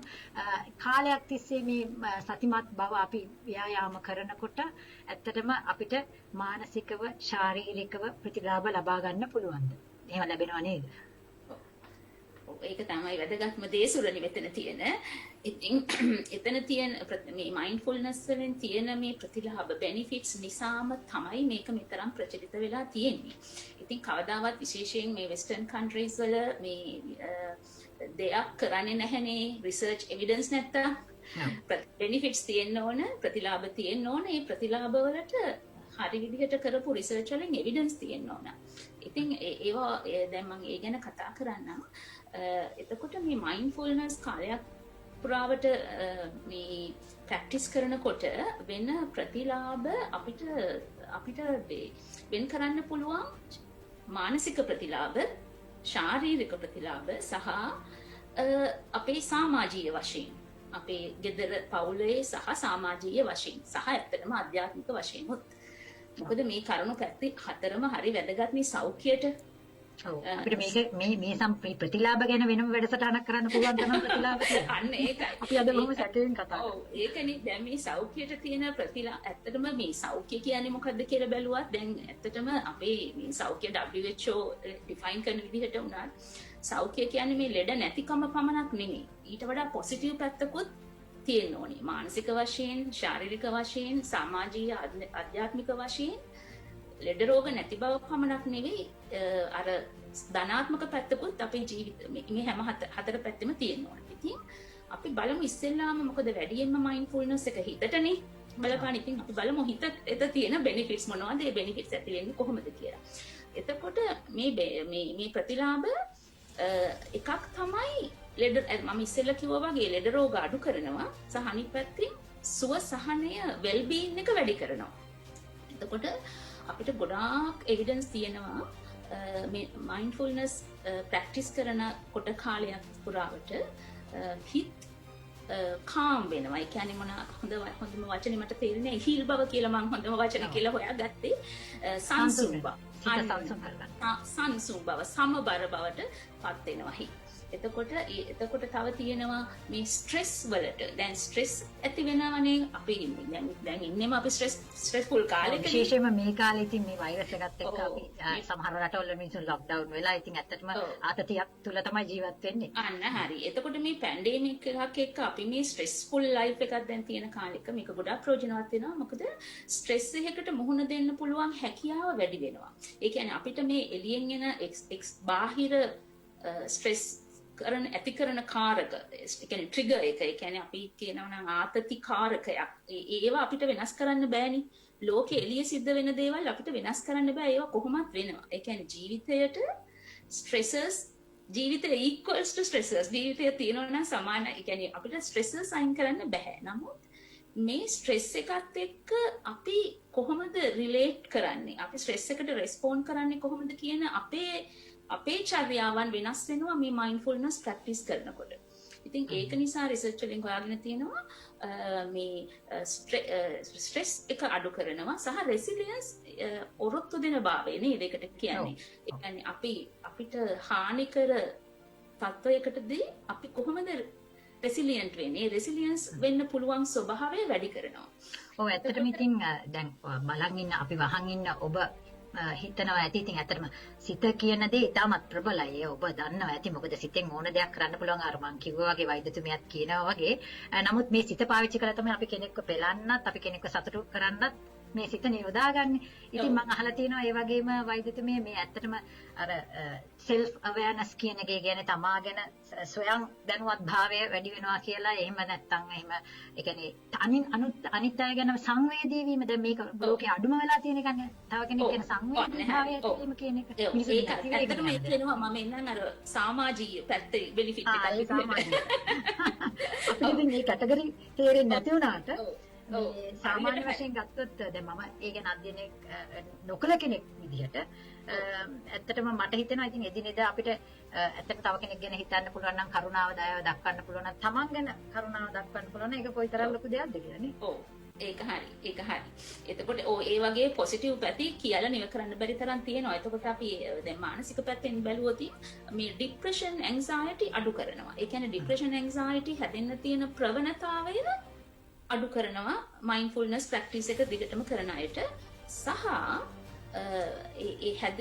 කාලයක් තිස්සේ මේ සතිමත් බව අපි ව්‍යායාම කරනකොට ඇත්තටම අපිට මානසිකව ශාරීරිකව ප්‍රතිලාභ ලබා ගන්න පුළුවන්ද? එහෙම ලැබෙනව නේද? ඒක තමයි වැදගත්ම දේ සුරණි මෙතන තියෙන. ඉතින් එතන තියෙන මේ මයින්ඩ්ෆුල්නස් වලින් තියෙන මේ ප්‍රතිලාභ බෙනිෆිට්ස් නිසාම තමයි මේක මෙතරම් ප්‍රචලිත වෙලා තියෙන්නේ. ඉතින් කවදාවත් විශේෂයෙන් මේ වෙස්ටර්න් කන්ට්‍රීස් වල මේ දෙයක් කරන්නේ නැහැනේ රිසර්ච් එවිඩන්ස් නැත්තම්. බෙනිෆිට්ස් තියෙන්න ඕන, ප්‍රතිලාභ තියෙන්න ඕන. මේ ප්‍රතිලාභ වලට හරි විදිහට කරපු රිසර්ච් වලින් එවිඩන්ස් තියෙන්න ඕන. ඉතින් ඒවා දැන් මම ඒ ගැන කතා කරන්නම්. එතකොට මේ මයින්ඩ්ෆුල්නස් කාලයක් පුරාවට මේ ප්‍රැක්ටිස් කරනකොට වෙන ප්‍රතිලාභ අපිට වෙන් කරන්න පුළුවන් මානසික ප්‍රතිලාභ, ශාරීරික ප්‍රතිලාභ සහ අපේ සමාජීය වශයෙන්, අපේ ගෙදර පවුලේ සහ සමාජීය වශයෙන් සහ ඇත්තටම ආධ්‍යාත්මික වශයෙන් උත්. මොකද මේ කරුණු පැති හතරම හරි වැදගත් මේ සෞඛ්‍යයට. අපිට මේ ප්‍රතිලාභ ගැන වෙනම වැඩසටහනක් කරන්න පුළුවන් තමයි ප්‍රතිලාභ කියන්නේ. අන්න ඒකයි. අපි අද බොහොම සැකයෙන් කතා කරා. ඔව් ඒකනේ දැන් මේ සෞඛ්‍යයට තියෙන ප්‍රතිලාභ ඇත්තටම මේ සෞඛ්‍ය කියන්නේ මොකද්ද කියලා බැලුවත් දැන් ඇත්තටම අපේ මේ සෞඛ්‍ය WHO ඩිෆයින් කරන විදිහට උනත් සෞඛ්‍ය කියන්නේ මේ ලෙඩ නැතිකම පමණක් නෙමෙයි. ඊට වඩා පොසිටිව් පැත්තකුත් තියෙන්න ඕනේ. මානසික වශයෙන්, ශාරීරික වශයෙන්, සමාජීය ආධ්‍යාත්මික වශයෙන් ලෙඩ රෝග නැති බව පමණක් නෙවෙයි අර ධනාත්මක පැත්තකුත් අපේ ජීවිත මේ හැම හතර පැත්තෙම තියෙන්න ඕනේ. ඉතින් අපි බලමු ඉස්සෙල්ලාම මොකද වැඩියෙන්ම මයින්ඩ්ෆුල්නස් එක හිතටනේ බලපාන. ඉතින් අපි බලමු හිතට තියෙන බෙනිෆිට්ස් මොනවද? ඒ බෙනිෆිට්ස් ඇති වෙන්නේ කොහොමද කියලා. එතකොට මේ ප්‍රතිලාභ එකක් තමයි ලෙඩ මම ඉස්සෙල්ලා කිව්වා වගේ ලෙඩ රෝග අඩු කරනවා සහ අනිත් පැත්තෙන් සුව සහනය වෙල් බීන් එක වැඩි කරනවා. එතකොට අපිට ගොඩාක් එවිඩන්ස් තියෙනවා මේ මයින්ඩ්ෆුල්නස් ප්‍රැක්ටිස් කරන කොට කාලයක් පුරාවට හිත කාම් වෙනවා. ඒ කියන්නේ හොඳම වචනේ මට තේරෙන්නේ හීල් බව කියලා මම හොඳම වචනේ කියලා හොයාගත්තේ. සංසුන් බව. සංසුන් බව, සමබර බවට පත් වෙනවා හිත. එතකොට තව තියෙනවා මේ ස්ට්‍රෙස් වලට. දැන් ස්ට්‍රෙස් ඇති වෙනවනේ අපි දැන් ඉන්නේම අපි ස්ට්‍රෙස්ෆුල් කාලෙක. විශේෂයෙන්ම මේ කාලේ ඉතින් මේ වෛරස් එකත් එක්ක අපි සමහර රටවල මිනිස්සු ලොක්ඩවුන් වෙලා ඉතින් ඇත්තටම ආතතියක් තුල තමයි ජීවත් වෙන්නේ. අන්න හරි. එතකොට මේ පැන්ඩෙමික් එකක් එක්ක අපි මේ ස්ට්‍රෙස්ෆුල් ලයිෆ් එකක් දැන් තියෙන කාලෙක මේක ගොඩාක් ප්‍රයෝජනවත් වෙනවා. මොකද ස්ට්‍රෙස් එකකට මුහුණ දෙන්න පුළුවන් හැකියාව වැඩි වෙනවා. ඒ කියන්නේ අපිට මේ එළියෙන් එන බාහිර ස්ට්‍රෙස් ඇති කරන කාරක, ඒ කියන්නේ ට්‍රිගර් එක, ඒ කියන්නේ අපි කියනවා නම් ආතති කාරකයක්. ඒවා අපිට වෙනස් කරන්න බෑනේ. ලෝකෙ එළිය සිද්ධ වෙන දේවල් අපිට වෙනස් කරන්න බෑ. ඒවා කොහොමත් වෙනවා. ඒ කියන්නේ ජීවිතයට ස්ට්‍රෙසර්ස්, ජීවිතය equals to stressors. ජීවිතය තියෙනවා නම් සමාන. ඒ කියන්නේ අපිට ස්ට්‍රෙසර්ස් අයින් කරන්න බෑ. නමුත් මේ ස්ට්‍රෙස් එකත් එක්ක අපි කොහොමද රිලේට් කරන්නේ? අපි ස්ට්‍රෙස් එකට රෙස්පොන්ඩ් කරන්නේ කොහොමද කියන අපේ චර්යාවන් වෙනස් වෙනවා මේ මයින්ඩ්ෆුල්නස් ප්‍රැක්ටිස් කරනකොට. ඉතින් ඒක නිසා රිසර්ච් වලින් හොයාගෙන තියෙනවා මේ ස්ට්‍රෙස් එක අඩු කරනවා සහ රෙසිලියන්ස් ඔරොත්තු දෙන භාවය නේද ඒකට කියන්නේ. ඒ කියන්නේ අපිට හානිකර තත්වයකටදී අපි කොහොමද රෙසිලියන්ට් වෙන්නේ? රෙසිලියන්ස් වෙන්න පුළුවන් ස්වභාවය වැඩි කරනවා. ඔව් ඇත්තටම ඉතින් දැන් බලන් ඉන්න අපි වහන් ඉන්න ඔබ හිතනවා ඇති. ඉතින් ඇත්තටම සිත කියන දේ ඉතාමත් ප්‍රබලයි. ඔබ දන්නවා ඇති. මොකද සිතෙන් ඕන දෙයක් කරන්න පුළුවන්. අර මං කිව්වා වගේ වෛද්‍යතුමියත් කියනවා වගේ. නමුත් මේ සිත පාවිච්චි කරලා තමයි අපි කෙනෙක්ව පෙලන්නත්, අපි කෙනෙක්ව සතුටු කරන්නත් මේ සිත නියොදාගන්නේ. ඉතින් මම අහලා තියෙනවා ඒ වගේම වෛද්‍යතුමිය මේ ඇත්තටම අර self awareness කියන එක කියන්නේ තමා ගැන ස්වයං දැනුවත් භාවය වැඩි වෙනවා කියලා. එහෙම නැත්නම් එහෙම ඒ කියන්නේ අනිත් අය ගැන සංවේදී වීම. දැන් මේක ලෝකේ අඩුම වෙලා තියෙන එක නේ. තව කෙනෙක් ගැන සංවේදී භාවය ඇතිවීම කියන එක. ඒක ඇත්තටම ඒක වෙනවා. මම එන්නම් අර සමාජීය පැත්තේ බෙනිෆිට් එකක්. අපිට මේ කැටගරි තේරෙන්නේ නැති වුණාට මේ සාමාන්‍ය වශයෙන් ගත්තොත් දැන් මම ඒ ගැන අධ්‍යයනය නොකළ කෙනෙක් විදිහට ඇත්තටම මට හිතෙනවා ඉතින් එදිනෙදා අපිට ඇත්තට තව කෙනෙක් ගැන හිතන්න පුළුවන් නම් කරුණාව දයාව දක්වන්න පුළුවන් නම් තමන් ගැන කරුණාව දක්වන්න පුළුවන් නම් ඒක කොයිතරම් ලොකු දෙයක්ද කියලා නේ. ඔව් ඒක හරි. එතකොට ඒ වගේ පොසිටිව් පැති කියලා නිව කරන්න බැරි තරම් තියෙනවා. එතකොට අපි දැන් මානසික පැත්තෙන් බැලුවොත් මේ ડિප්‍රෙෂන් ඇන්සයිටි අඩු කරනවා. ඒ කියන්නේ ડિප්‍රෙෂන් ඇන්සයිටි හැදෙන්න තියෙන ප්‍රවණතාවය අඩු කරනවා මයින්ඩ්ෆුල්නස් ප්‍රැක්ටිස් එක දිගටම කරන අයට. සහ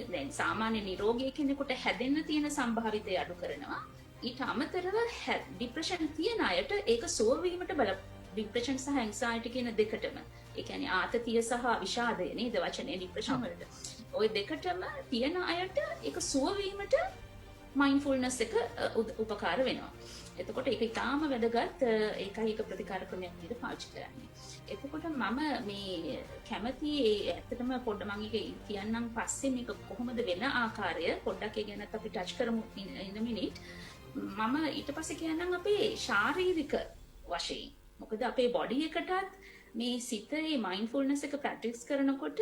දැන් සාමාන්‍ය නිරෝගී කෙනෙකුට හැදෙන්න තියෙන සම්භාවිතය අඩු කරනවා. ඊට අමතරව ડિප්‍රෙෂන් තියෙන අයට ඒක සුව වීමට ડિප්‍රෙෂන් සහ ඇන්සයිටි කියන දෙකටම ඒ කියන්නේ ආතතිය සහ විෂාදය නේද වචනේ ඩිප්‍රෙෂන් වලට. ওই දෙකටම තියෙන අයට ඒක සුව වීමට මයින්ඩ්ෆුල්නස් එක උපකාර වෙනවා. එතකොට ඒක ඉතාම වැදගත් ඒකයි ඒක ප්‍රතිකාර ක්‍රමයක් විදිහට පාවිච්චි කරන්නේ. එතකොට මම මේ කැමති ඇත්තටම පොඩ්ඩ මම ඒක කියන්නම් පස්සේ මේක කොහොමද වෙන ආකාරය පොඩ්ඩක් ඒ ගැනත් අපි ටච් කරමු in a minute. මම ඊට පස්සේ කියන්නම් අපේ ශාරීරික වශයෙන්. මොකද අපේ බොඩි එකටත් මේ සිතේ මයින්ඩ්ෆුල්නස් එක ප්‍රැක්ටිස් කරනකොට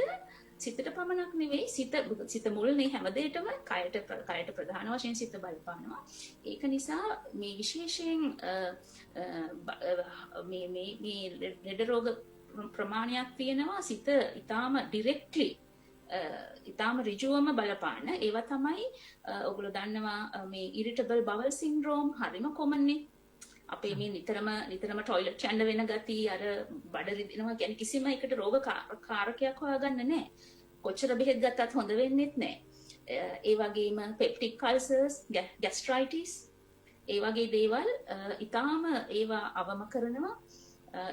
සිතට පමණක් නෙවෙයි සිත මුල්නේ හැමදේටම කයට ප්‍රධාන වශයෙන් සිත බලපානවා. ඒක නිසා මේ විශේෂයෙන් මේ ලෙඩ රෝග ප්‍රමාණයක් තියෙනවා සිත ඊටාම ඩිරෙක්ට්ලි ඊටාම ඍජුවම බලපාන. ඒවා තමයි ඔයගොල්ලෝ දන්නවා මේ ඉරිටබල් බවල් සින්ඩ්‍රෝම් හරිම කොමන්නේ. අපේ මේ නිතරම ටොයිලට් යන්න වෙන ගතිය අර බඩ රිදෙනවා කියන්නේ කිසිම එකට රෝග කාරකයක් හොයාගන්න නැහැ. කොච්චර බෙහෙත් ගත්තත් හොඳ වෙන්නේත් නැහැ. ඒ වගේම පෙප්ටික් අල්සර්ස්, ગેස්ට්‍රයිටිස් ඒ වගේ දේවල් ඊටාම ඒවා අවම කරනවා.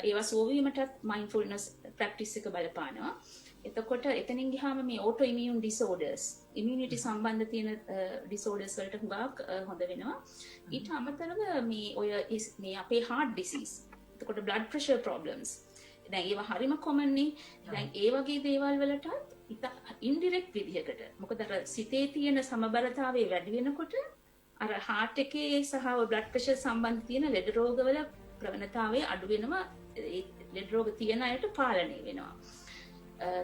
ඒවා සුවවීමටත් මයින්ඩ්ෆුල්නස් ප්‍රැක්ටිස් එක බලපානවා. එතකොට එතනින් ගියාම මේ ඕටෝ ඉමියුන් ඩිසෝඩර්ස් ඉමුනිටි සම්බන්ධ තියෙන ඩිසෝඩර්ස් වලට හුඟක් හොඳ වෙනවා. ඊට අමතරව මේ අපේ heart disease එතකොට blood pressure problems දැන් ඒවා හරිම common නේ. දැන් ඒ වගේ දේවල් වලට ඉන්ඩිරෙක්ට් විදිහකට මොකද අර සිතේ තියෙන සමබරතාවය වැඩි වෙනකොට අර heart එකේ සහ blood pressure සම්බන්ධ තියෙන ලෙඩ රෝගවල ප්‍රවණතාවය අඩු වෙනවා. ඒ ලෙඩ රෝග තියෙන අයට පාලනය වෙනවා.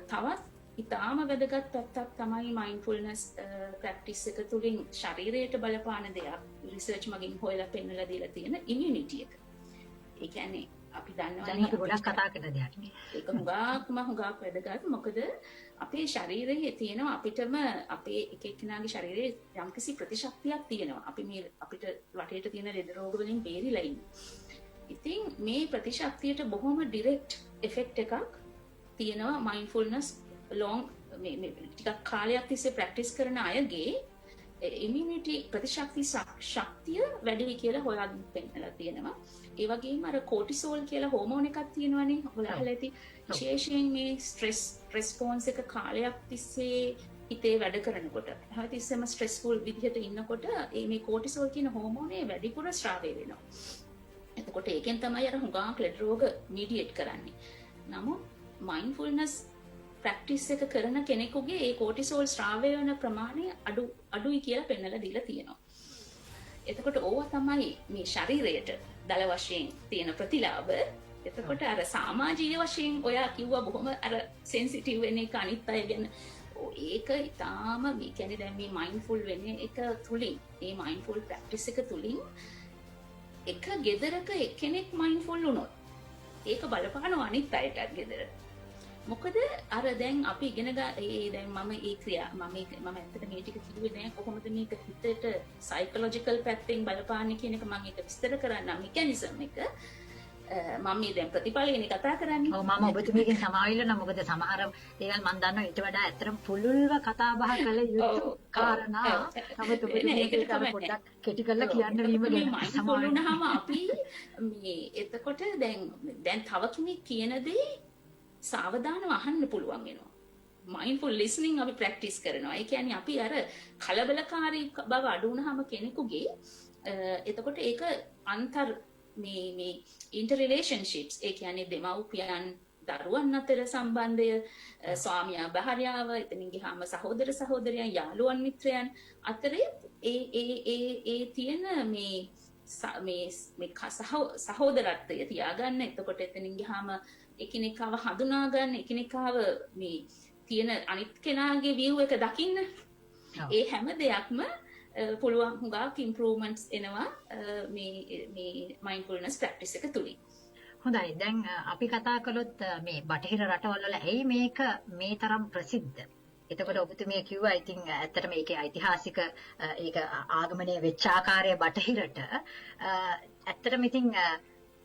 තවත් ඉතාම වැදගත් පැත්තක් තමයි මයින්ඩ්ෆුල්නස් ප්‍රැක්ටිස් එක තුළින් ශරීරයට බලපාන දෙයක් රිසර්ච් මගින් හොයලා පෙන්නලා දීලා තියෙන ඉමුනිටි එක. ඒ කියන්නේ අපි දන්නවනේ ගොඩක් කතා කරන දෙයක් නේ. ඒක හුඟක් වැදගත්. මොකද අපේ ශරීරයේ තියෙන අපිටම අපේ එක එක්කෙනාගේ ශරීරයේ යම්කිසි ප්‍රතිශක්තියක් තියෙනවා. අපිට වටේට තියෙන ලෙඩ රෝග වලින් බේරිලා ඉන්නේ. ඉතින් මේ ප්‍රතිශක්තියට බොහොම ඩිරෙක්ට් ඉෆෙක්ට් එකක් තියෙනවා මයින්ඩ්ෆුල්නස් ටිකක් කාලයක් තිස්සේ ප්‍රැක්ටිස් කරන අයගේ ඉමුනිටි ප්‍රතිශක්ති ශක්තිය වැඩි කියලා හොයාගෙන පෙන්නලා තියෙනවා. ඒ වගේම අර කෝටිසෝල් කියලා හෝමෝන් එකක් තියෙනවනේ ඔයාලා අහලා ඇති. විශේෂයෙන් මේ ස්ට්‍රෙස් රෙස්පොන්ස් එක කාලයක් තිස්සේ හිතේ වැඩ කරනකොට හැමතිස්සෙම ස්ට්‍රෙස්ෆුල් විදිහට ඉන්නකොට මේ කෝටිසෝල් කියන හෝමෝනේ වැඩිපුර ස්‍රාවය වෙනවා. එතකොට ඒකෙන් තමයි අර හුඟක් ලෙඩ රෝග මීඩියේට් කරන්නේ. නමුත් මයින්ඩ්ෆුල්නස් ප්‍රැක්ටිස් එක කරන කෙනෙකුගේ ඒ කෝටිසෝල් ස්‍රාවය වෙන ප්‍රමාණය අඩුයි කියලා පෙන්නලා දීලා තියෙනවා. එතකොට ඕවා තමයි මේ ශරීරයට දල වශයෙන් තියෙන ප්‍රතිලාභ. එතකොට අර සමාජීය වශයෙන් ඔයා කිව්වා බොහොම අර සෙන්සිටිව් වෙන එක අනිත් අය ගැන ඒක ඊටාම මේ කියන්නේ දැන් මේ මයින්ඩ්ෆුල් වෙන එක තුලින් මේ මයින්ඩ්ෆුල් ප්‍රැක්ටිස් එක තුලින් එක ගෙදරක එක්කෙනෙක් මයින්ඩ්ෆුල් වුණොත් ඒක බලපානවා අනිත් අයටත් ගෙදර. මොකද අර දැන් අපි ඉගෙන දැන් මම ඇත්තට මේ ටික කිව්වේ නෑ කොහොමද මේක හිතට සයිකොලොජිකල් පැත්තෙන් බලපාන්නේ කියන එක මම ඒක විස්තර කරන්නම් මෙකැනිසම් එක. මම මේ දැන් ප්‍රතිඵලයනේ කතා කරන්නේ. ඔව් මම ඔබතුමීගෙන් සමාවිල්ල නම් මොකද සමහර දේවල් මම දන්නවා ඊට වඩා ඇත්තටම පුළුල්ව කතා බහ කළ යුතු කාරණා. නමුත් ඔබතුමීට පොඩ්ඩක් කෙටි කරලා කියන්න වීම ගැන සමාවෙන්නාම අපි මේ එතකොට දැන් තව කෙනෙක් කියන දේ සාවධානව අහන්න පුළුවන් වෙනවා. මයින්ඩ්ෆුල් ලිසනින් අපි ප්‍රැක්ටිස් කරනවා. ඒ කියන්නේ අපි අර කලබලකාරී බව අඩු වුණාම කෙනෙකුගේ එතකොට ඒක මේ ඉන්ටර් රිලේෂන්ෂිප්ස් ඒ කියන්නේ දෙමව්පියන් දරුවන් අතර සම්බන්ධය ස්වාමියා භාර්යාව එතනින් ගියාම සහෝදර සහෝදරයන් යාළුවන් මිත්‍රයන් අතරේ ඒ තියෙන මේ සහෝදරත්වය තියාගන්න. එතකොට එතනින් ගියාම එකිනෙකාව හඳුනා ගන්න, එකිනෙකාව මේ තියෙන අනිත් කෙනාගේ view එක දකින්න. ඒ හැම දෙයක්ම පුළුවන් හුඟක් improvements එනවා මේ mindfulness practice එක තුලින්. හොඳයි. දැන් අපි කතා කළොත් මේ බටහිර රටවල් වල ඇයි මේක මේ තරම් ප්‍රසිද්ධ? එතකොට ඔබතුමිය කිව්වා ඉතින් ඇත්තටම මේකේ ඓතිහාසික ඒක ආගමනය වෙච්ච ආකාරය බටහිරට ඇත්තටම ඉතින්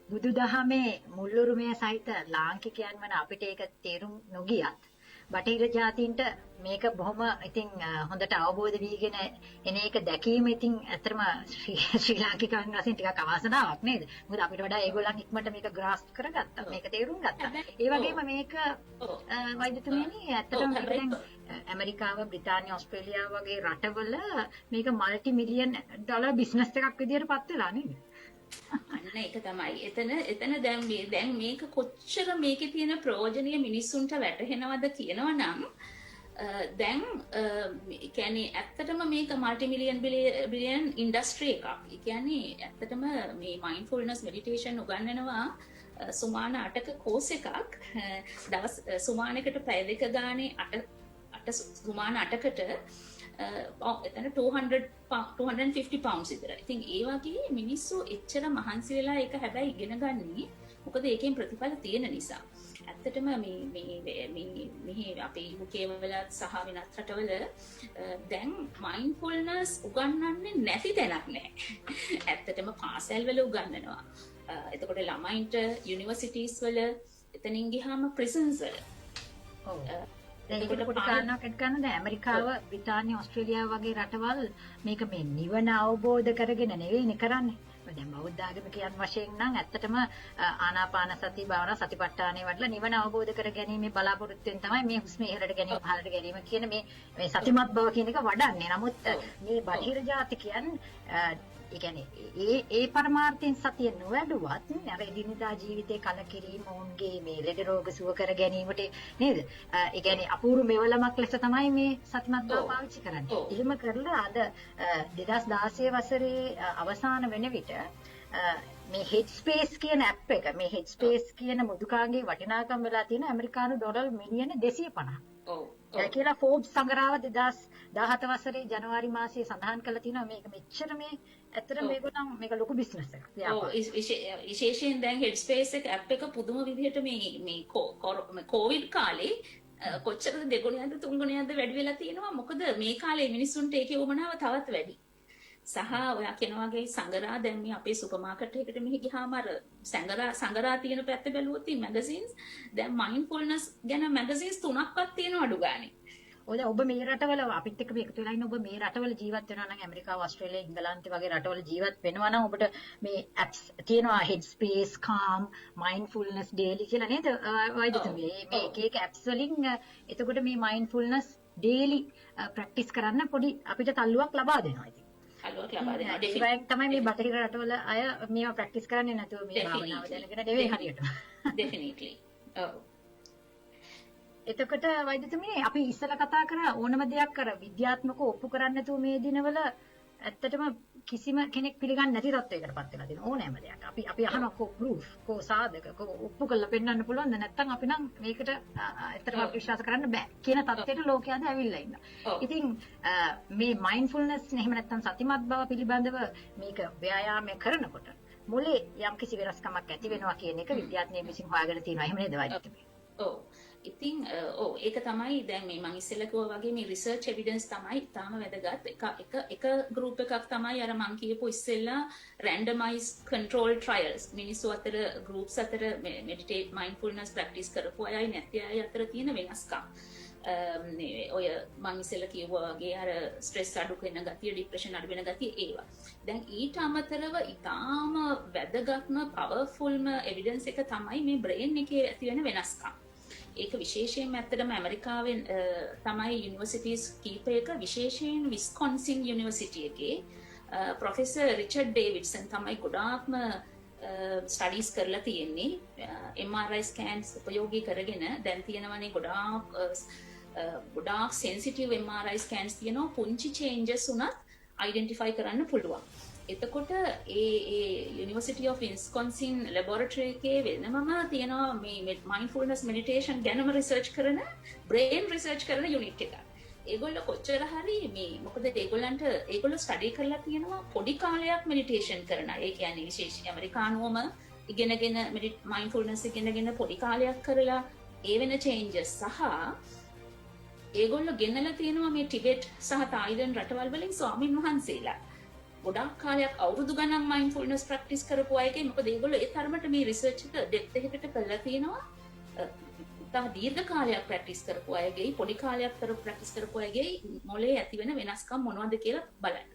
බුදුදහමේ මුල්ුරුමය සහිත ලාංකිකයන් වන අපිට ඒක තේරුම් නොගියත් බටහිර ජාතීන්ට මේක බොහොම ඉතින් හොඳට අවබෝධ වීගෙන එන එක දැකීම ඉතින් ඇත්තටම ශ්‍රී ලාංකිකයන් වශයෙන් ටිකක් අවාසනාවක් නේද? මොකද අපිට වඩා ඒගොල්ලන් ඉක්මනට මේක grasp කරගත්තා. මේක තේරුම් ගත්තා. ඒ වගේම මේක වෛද්‍යතුමියනි ඇත්තටම මේක දැන් ඇමරිකාව, බ්‍රිතාන්‍ය, ඕස්ට්‍රේලියාව වගේ රටවල මේක මල්ටි මිලියන් ඩොලර් බිස්නස් එකක් විදියට පත් වෙලා නේද? අන්න ඒක තමයි. එතන දැන් මේක කොච්චර මේකේ තියෙන ප්‍රයෝජනීය මිනිස්සුන්ට වැටහෙනවද කියනවනම් දැන් ඒ කියන්නේ ඇත්තටම මේක මල්ටි මිලියන් බිලියන් ඉන්ඩස්ට්‍රි එකක්. ඒ කියන්නේ ඇත්තටම මේ මයින්ඩ්ෆුල්නස් මෙඩිටේෂන් උගන්වනවා සුමාන 8ක කෝස් එකක්. දවස් සුමානකට පැය දෙක ගානේ 8 සුමාන 8කට එතන 250 pounds විතර. ඉතින් ඒ වගේ මිනිස්සු එච්චර මහන්සි වෙලා ඒක හැබැයි ඉගෙන ගන්නේ මොකද ඒකෙන් ප්‍රතිඵල තියෙන නිසා. ඇත්තටම මේ අපේ UK වල සහ වෙනත් රටවල දැන් මයින්ඩ්ෆුල්නස් උගන්වන්නේ නැති තැනක් නැහැ. ඇත්තටම පාසල් වල උගන්වනවා. එතකොට ළමයින්ට යුනිවර්සිටිස් වල එතනින් ගියාම ප්‍රිසන්ස් වල. ඔව්. ඒකට පොඩි කාරණාවක් එක්ක ගන්න දැන් ඇමරිකාව, බ්‍රිතාන්‍ය, ඕස්ට්‍රේලියාව වගේ රටවල් මේක මේ නිවන අවබෝධ කරගෙන නෙවෙයිනේ කරන්නේ. දැන් බෞද්ධ ආගමිකයන් වශයෙන් නම් ඇත්තටම ආනාපාන සති භාවනා සතිපට්ඨානය වඩලා නිවන අවබෝධ කර ගැනීම බලාපොරොත්තුෙන් තමයි මේ හුස්ම ඉහළට ගැනීම පහළට ගැනීම කියන මේ සතිමත් බව කියන එක වඩන්නේ. නමුත් මේ බටහිර ජාතිකයන් ඒ කියන්නේ ඒ පරමාර්ථයෙන් සතිය නොවැඩුවත් අර එදිනදා ජීවිතේ කලකිරීම ඔවුන්ගේ මේ ලෙඩ රෝග සුව කර ගැනීමට නේද? ඒ කියන්නේ අපූර්ව මෙවලමක් ලෙස තමයි මේ සතිමත් බව පාවිච්චි කරන්නේ. එහෙම කරලා අද 2016 වසරේ අවසාන වෙන විට මේ Headspace කියන ඇප් එක මේ Headspace කියන මුදුකාංගේ වටිනාකම වෙලා තියෙන ඇමරිකානු ඩොලර් මිලියන 250. ඔව්. ඒ කියලා Forbes සංග්‍රහව 2017 වසරේ ජනවාරි මාසයේ සඳහන් කරලා තියෙනවා මේක මෙච්චර මේ ඇත්තටම මේගොල්ලන් මේක ලොකු බිස්නස් එකක්. ඔව් විශේෂයෙන් දැන් Headspace එක ඇප් එක පුදුම විදිහට මේ කොවිඩ් කාලේ කොච්චර දෙගුණයක්ද තුන්ගුණයක්ද වැඩි වෙලා තියෙනවා. මොකද මේ කාලේ මිනිස්සුන්ට ඒකේ උමනාව තවත් වැඩි. සහ ඔයා කියන වගේ සංගරා දැන් මේ අපේ සුපර් මාකට් එකකට මෙහි ගියාම අර සංගරා තියෙන පැත්ත බැලුවොත් මේ මැගසින්ස් දැන් මයින්ඩ්ෆුල්නස් ගැන මැගසින්ස් 3ක්වත් තියෙනවා අඩු ගානේ. ඔබ මේ රටවල අපිත් එක්ක එකතු වෙලා ඉන්න ඔබ මේ රටවල ජීවත් වෙනවා නම් ඇමරිකාව, ඕස්ට්‍රේලියාව, ඉංගලන්ත වගේ රටවල ජීවත් වෙනවා නම් ඔබට මේ ඇප්ස් තියෙනවා Headspace, Calm, Mindfulness Daily කියලා නේද? වෛද්‍යතුමිය මේ එක ඇප්ස් වලින් එතකොට මේ mindfulness daily ප්‍රැක්ටිස් කරන්න පොඩි අපිට තල්ලුවක් ලබා දෙනවා ඉතින්. තල්ලුවක් ලබා දෙනවා. ඒක තමයි මේ බටහිර රටවල අය මේවා ප්‍රැක්ටිස් කරන්නේ නැතුව මේ භාවනාව දැනගෙන නෙවෙයි හරියට. Definitely. ඔව්. එතකොට වෛද්‍යතුමිය අපි ඉස්සෙල්ලා කතා කරා ඕනම දෙයක් අර විද්‍යාත්මකව ඔප්පු කරන්න නැතුව මේ දිනවල ඇත්තටම කිසිම කෙනෙක් පිළිගන්නේ නැති තත්වයකටපත් වෙලා තියෙනවා ඕනෑම දෙයක්. අපි අහනවා කො ප්‍රූෆ්, කො සාධක, කො ඔප්පු කරලා පෙන්නන්න පුළුවන්ද නැත්නම් අපි නම් මේකට ඇත්තටම විශ්වාස කරන්න බෑ කියන තත්ත්වයට ලෝකයාද ඇවිල්ලා ඉන්නවා. ඉතින් මේ මයින්ඩ්ෆුල්නස් එහෙම නැත්නම් සතිමත් බව පිළිබඳව මේක ව්‍යායාමය කරනකොට මොලේ යම්කිසි වෙනස්කමක් ඇති වෙනවා කියන එක විද්‍යාඥයන් විසින් හොයාගෙන තියෙනවා. එහෙම නේද වෛද්‍යතුමිය? ඔව්. ඉතින් ඒක තමයි දැන් මේ මම ඉස්සෙල්ලා කිව්වා වගේ මේ රිසර්ච් එවිඩන්ස් තමයි තාම වැදගත්. එක ගෲප් එකක් තමයි අර මම කියපු ඉස්සෙල්ලා රැන්ඩමයිස් කන්ට්‍රෝල් ට්‍රයල්ස්. මිනිස්සු අතර ගෲප්ස් අතර මෙඩිටේට් මයින්ඩ්ෆුල්නස් ප්‍රැක්ටිස් කරපු අයයි නැති අය අතර තියෙන වෙනස්කම්. ඔය මම ඉස්සෙල්ලා කිව්වා වගේ අර ස්ට්‍රෙස් අඩු වෙන ගතිය, ડિප්‍රෙෂන් අඩු වෙන ගතිය ඒවා. දැන් ඊට අමතරව ඊටාම වැදගත්ම පවර්ෆුල්ම එවිඩන්ස් එක තමයි මේ බ්‍රේන් එකේ ඇති වෙන වෙනස්කම්. ඒක විශේෂයෙන්ම ඇත්තටම ඇමරිකාවෙන් තමයි යුනිවර්සිටිස් කීපයක විශේෂයෙන් විස්කොන්සින් යුනිවර්සිටි එකේ ප්‍රොෆෙසර් රිචඩ් ඩේවිඩ්සන් තමයි ගොඩාක්ම ස්ටඩීස් කරලා තියෙන්නේ. MRI ස්කෑන්ස් උපයෝගී කරගෙන දැන් තියෙනවනේ ගොඩාක් සෙන්සිටිව් MRI ස්කෑන්ස් තියෙනවා. පුංචි චේන්ජස් උනත් අයිඩෙන්ටිෆයි කරන්න පුළුවන්. එතකොට ඒ University of Wisconsin laboratory එකේ වෙනමම තියෙනවා මේ mindfulness meditation ගැනම research කරන brain research කරන unit එකක්. ඒගොල්ලෝ කොච්චර හරි මේ මොකද ඒගොල්ලෝ ස්ටඩි කරලා තියෙනවා පොඩි කාලයක් meditation කරන. ඒ කියන්නේ විශේෂයෙන් ඇමරිකානුවම ඉගෙනගෙන mindfulness ඉගෙනගෙන පොඩි කාලයක් කරලා ඒ වෙන changes සහ ඒගොල්ලෝ ගෙනලා තියෙනවා මේ ටිබෙට් සහ තායිලන්ත රටවල් වලින් ස්වාමින් වහන්සේලා ගොඩක් කාලයක් අවුරුදු ගණන් mindfulness practice කරපු අයගේ මොකද ඒගොල්ලෝ ඒ තරමට මේ research එක depth එකකට කරලා තියෙනවා තව දීර්ඝ කාලයක් practice කරපු අයගේ පොඩි කාලයක් practice කරපු අයගේ මොලේ ඇති වෙන වෙනස්කම් මොනවද කියලා බලන්න.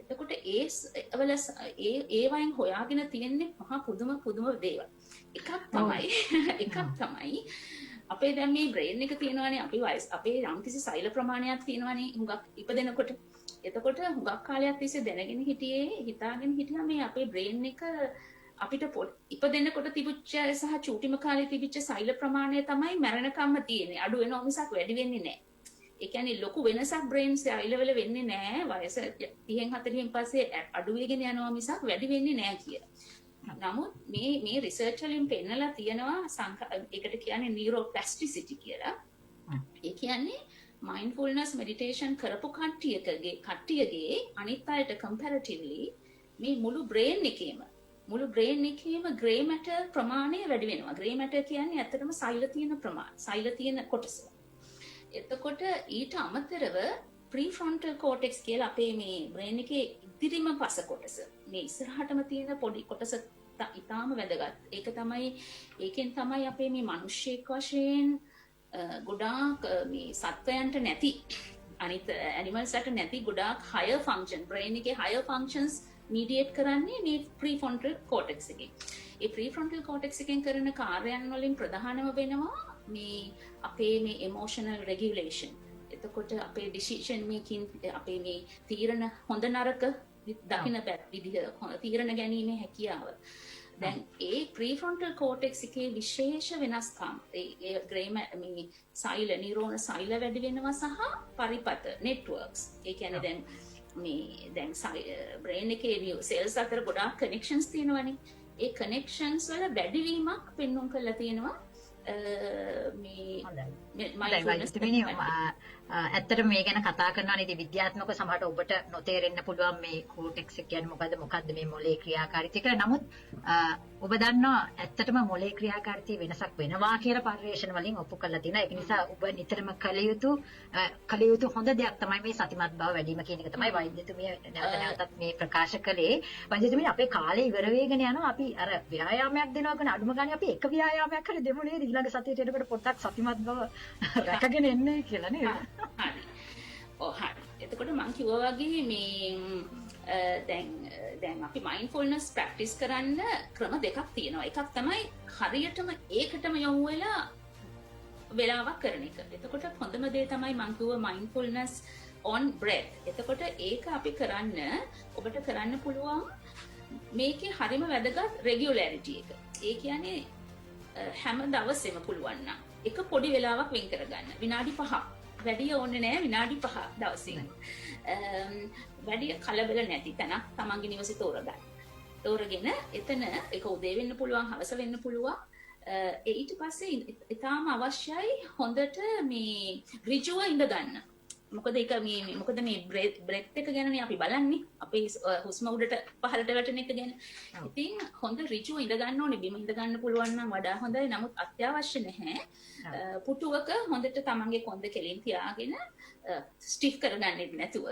එතකොට ඒ වයින් හොයාගෙන තියෙන්නේ මහා පුදුම දේවල්. එකක් තමයි අපේ දැන් මේ බ්‍රේන් එක තියෙනවානේ අපේ යම්කිසි සෛල ප්‍රමාණයක් තියෙනවානේ හුඟක් ඉපදෙනකොට. එතකොට හුඟක් කාලයක් තිස්සේ දැනගෙන හිතාගෙන හිටියා මේ අපේ බ්‍රේන් එක අපිට ඉපදෙනකොට තිබුච්ච සහ චූටිම කාලේ තිබිච්ච සෛල ප්‍රමාණය තමයි මරණකම්ම තියෙන්නේ. අඩු වෙනව මිසක් වැඩි වෙන්නේ නැහැ. ඒ කියන්නේ ලොකු වෙනසක් බ්‍රේන් සෛල වල වෙන්නේ නැහැ. වයස 30න් 40න් පස්සේ අඩු වෙගෙන යනවා මිසක් වැඩි වෙන්නේ නැහැ කියලා. නමුත් මේ රිසර්ච් වලින් පෙන්නලා තියෙනවා ඒකට කියන්නේ නියුරෝප්ලාස්ටිසිටි කියලා. ඒ කියන්නේ mindfulness meditation කරපු කට්ටියගේ අනිත් අයට comparatively මේ මුළු brain එකේම grey matter ප්‍රමාණය වැඩි වෙනවා. grey matter කියන්නේ ඇත්තටම සෛල තියෙන කොටස. එතකොට ඊට අමතරව prefrontal cortex කියලා අපේ මේ brain එකේ ඉදිරිම පස කොටස. මේ ඉස්සරහටම තියෙන පොඩි කොටස ඉතාම වැදගත්. ඒකෙන් තමයි අපේ මේ මිනිස්සෙක් වශයෙන් ගොඩාක් මේ සත්වයන්ට නැති අනිත් ඇනිමල්ස්ලට නැති ගොඩාක් higher function brain එකේ higher functions mediate කරන්නේ මේ prefrontal cortex එකේ. ඒ prefrontal cortex එකෙන් කරන කාර්යයන් වලින් ප්‍රධානම වෙනවා මේ අපේ මේ emotional regulation. එතකොට අපේ decision making අපේ මේ තීරණ හොඳ නරක දකින්න විදිහ තීරණ ගැනීමේ හැකියාව. දැන් ඒ prefrontal cortex එකේ විශේෂ වෙනස්කම් ඒ grey මේ සෛල නියුරෝන සෛල වැඩි වෙනවා සහ පරිපත networks. ඒ කියන්නේ දැන් brain එකේ cells අතර ගොඩාක් connections තියෙනවනේ. ඒ connections වල වැඩිවීමක් පෙන්වුම් කරලා තියෙනවා. ඇත්තටම මේ ගැන කතා කරනවා නේද විද්‍යාත්මක සමහරට ඔබට නොතේරෙන්න පුළුවන් මේ කෝටෙක්ස් එක කියන්නේ මොකද්ද මේ මොලේ ක්‍රියාකාරීත්වය කියලා. නමුත් ඔබ දන්නවා ඇත්තටම මොලේ ක්‍රියාකාරීත්වය වෙනසක් වෙනවා කියලා පර්යේෂණ වලින් ඔප්පු කරලා තියෙනවා. ඒක නිසා ඔබ නිතරම කළ යුතු හොඳ දෙයක් තමයි මේ සතිමත් බව වැඩි වීම කියන එක තමයි වෛද්‍යතුමිය නැවතත් මේ ප්‍රකාශ කළේ. වෛද්‍යතුමිය අපේ කාලේ ඉවර වෙගෙන යනවා. අපි අර ව්‍යායාමයක් දෙනවා කියන අඩුම ගානේ අපි එක ව්‍යායාමයක් හරි දෙමු නේද ඊළඟ සතියට එනකොට පොඩ්ඩක් සතිමත් බව රැකගෙන එන්නේ කියලා නේද? හරි. එතකොට මම කිව්වා වගේ මේ දැන් අපි mindfulness practice කරන්න ක්‍රම දෙකක් තියෙනවා. එකක් තමයි හරියටම ඒකටම යොමු වෙලා වෙලාවක් කරන එක. එතකොට හොඳම දේ තමයි මම කිව්වා mindfulness on breath. එතකොට ඒක අපි ඔබට කරන්න පුළුවන් මේකේ හරිම වැදගත් regularity එක. ඒ කියන්නේ හැම දවසෙම පුළුවන් නම් එක පොඩි වෙලාවක් වෙන් කරගන්න. විනාඩි 5ක්. වැඩි ඕනේ නෑ විනාඩි 5 දවසින්. වැඩි කලබල නැති තැනක් තමන්ගේ නිවසේ තෝරගෙන එතන ඒක උදේ වෙන්න පුළුවන් හවස වෙන්න පුළුවන්. ඊට පස්සේ ඊටාම අවශ්‍යයි හොඳට මේ ඍජුව ඉඳ ගන්න. මොකද මේ බ්‍රෙත් එක ගැනනේ අපි බලන්නේ. අපේ හුස්ම උඩට පහළට වැටෙන එක ගැන. ඉතින් හොඳ ඍජුව ඉඳ ගන්න ඕනේ. බිම ඉඳ ගන්න පුළුවන් නම් වඩා හොඳයි. නමුත් අත්‍යවශ්‍ය නැහැ. පුටුවක හොඳට තමන්ගේ කොන්ද කෙලින් තියාගෙන ස්ටිෆ් කරගන්නෙත් නැතුව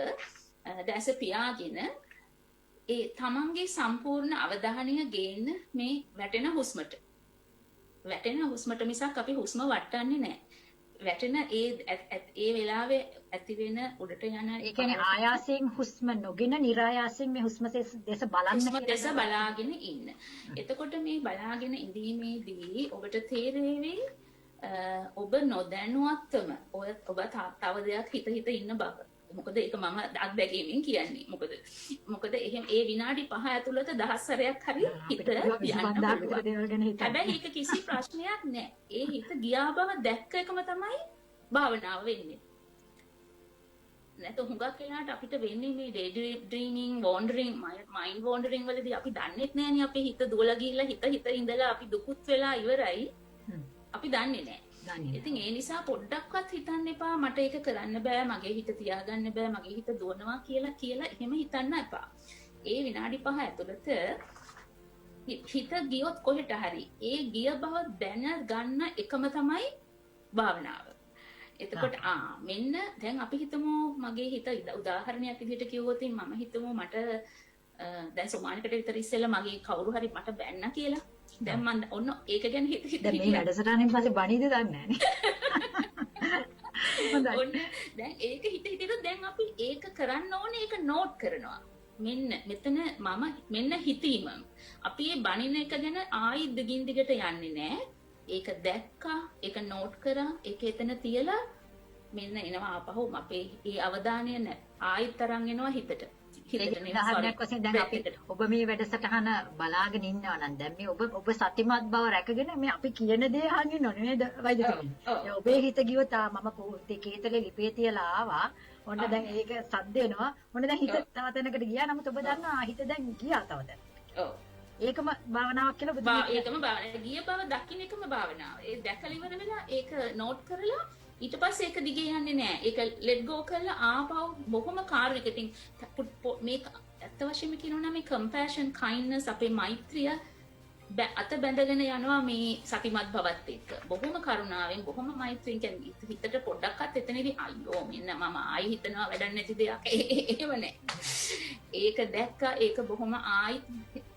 දැස පියාගෙන ඒ තමන්ගේ සම්පූර්ණ අවධානය ගේන්න මේ වැටෙන හුස්මට මිසක් අපි හුස්ම වටන්නේ නැහැ. වැටෙන ඒ වෙලාවේ ඇති වෙන උඩට යන ඒ කියන්නේ ආයාසයෙන් හුස්ම නොගෙන નિરાයාසයෙන් මේ හුස්ම දෙස බලාගෙන ඉන්න. එතකොට මේ බලාගෙන ඉඳීමේදී ඔබට තේරෙවි ඔබ නොදැනුවත්වම ඔබ තව දෙයක් හිත ඉන්න බව. මොකද ඒක මම අත්දැකීමෙන් කියන්නේ. මොකද එහෙම ඒ විනාඩි 5 ඇතුළත 10 සැරයක් හරි හිත යන්න පුළුවන්. හැබැයි ඒක කිසි ප්‍රශ්නයක් නෑ. ඒ හිත ගියා බව දැක්ක එකම තමයි භාවනාව වෙන්නේ. නැත්නම් හුඟක් වෙලාවට අපිට වෙන්නේ මේ ඩේ ඩ්‍රීමින් වොන්ඩරින් මයින්ඩ් වොන්ඩරින් වලදී අපි දන්නේත් නෑනේ අපේ හිත දුවලා ගිහිල්ලා හිත ඉඳලා අපි දුකුත් වෙලා ඉවරයි අපි දන්නේ නෑ. ඉතින් ඒ නිසා පොඩ්ඩක්වත් හිතන්න එපා මට ඒක කරන්න බෑ මගේ හිත තියාගන්න බෑ මගේ හිත දුවනවා කියලා එහෙම හිතන්න එපා. ඒ විනාඩි 5 ඇතුළත හිත ගියොත් කොහෙට හරි ඒ ගිය බව දැන ගන්න එකම තමයි භාවනාව. එතකොට මෙන්න දැන් අපි හිතමු මගේ හිත උදාහරණයක් විදිහට කිව්වොත් මම හිතමු මට දැන් සෝමානිකට විතර ඉස්සෙල්ලා මගේ කවුරු හරි මට බැන්න කියලා. දැන් මම ඔන්න ඒක ගැන හිත දැන් මේ වැඩසටහනෙන් පස්සේ බණීද දන්නේ නැහැ ඔන්න දැන් ඒක හිත දැන් අපි ඒක කරන්න ඕනේ ඒක නෝට් කරනවා. මෙන්න මෙතන මම මෙන්න හිතීම. අපි මේ බණින එක ගැන ආයි දිගින් දිගට යන්නේ නැහැ. ඒක දැක්කා, ඒක නෝට් කරා, ඒක එතන තියලා මෙන්න එනවා ආපහු අපේ ඒ අවධානය ආයිත් තරන් එනවා හිතට. උදාහරණයක් වශයෙන් දැන් අපි ඔබ මේ වැඩසටහන බලාගෙන ඉන්නවා නම් දැන් මේ ඔබ සතිමත් බව රැකගෙන මේ අපි කියන දේ අහගෙන ඉන්නව නේද වෛද්‍යතුමනි? ඔබේ හිත ගියොත් මම කේතලේ ලිපේ තියලා ආවා. ඔන්න දැන් ඒක සද්ද එනවා. ඔන්න දැන් හිත තව තැනකට ගියා. නමුත් ඔබ දන්නවා හිත දැන් ගියා තව තැනකට. ඔව්. ඒකම භාවනාවක් කියලා ඔබ ඒකම භාවනාව. ගිය බව දකින්න එකම භාවනාව. ඒ දැකලා ඉවර වෙලා ඒක නෝට් කරලා ඊට පස්සේ ඒක දිගේ යන්නේ නැහැ. ඒක ලෙට් ගෝ කරලා ආපහු බොහොම කාර්යයකින් මේක ඇත්ත වශයෙන්ම කියනවා නම් මේ කම්පැෂන් කයින්ඩ්නස් අපේ මෛත්‍රිය අත බැඳගෙන යනවා මේ සතිමත් බවත් එක්ක. බොහොම කරුණාවෙන් බොහොම මෛත්‍රියෙන් කියන්නේ හිතට පොඩ්ඩක්වත් එතනදී අයියෝ මෙන්න මම ආයි හිතනවා වැඩක් නැති දෙයක්. එහෙම නැහැ. ඒක දැක්කා ඒක බොහොම ආයි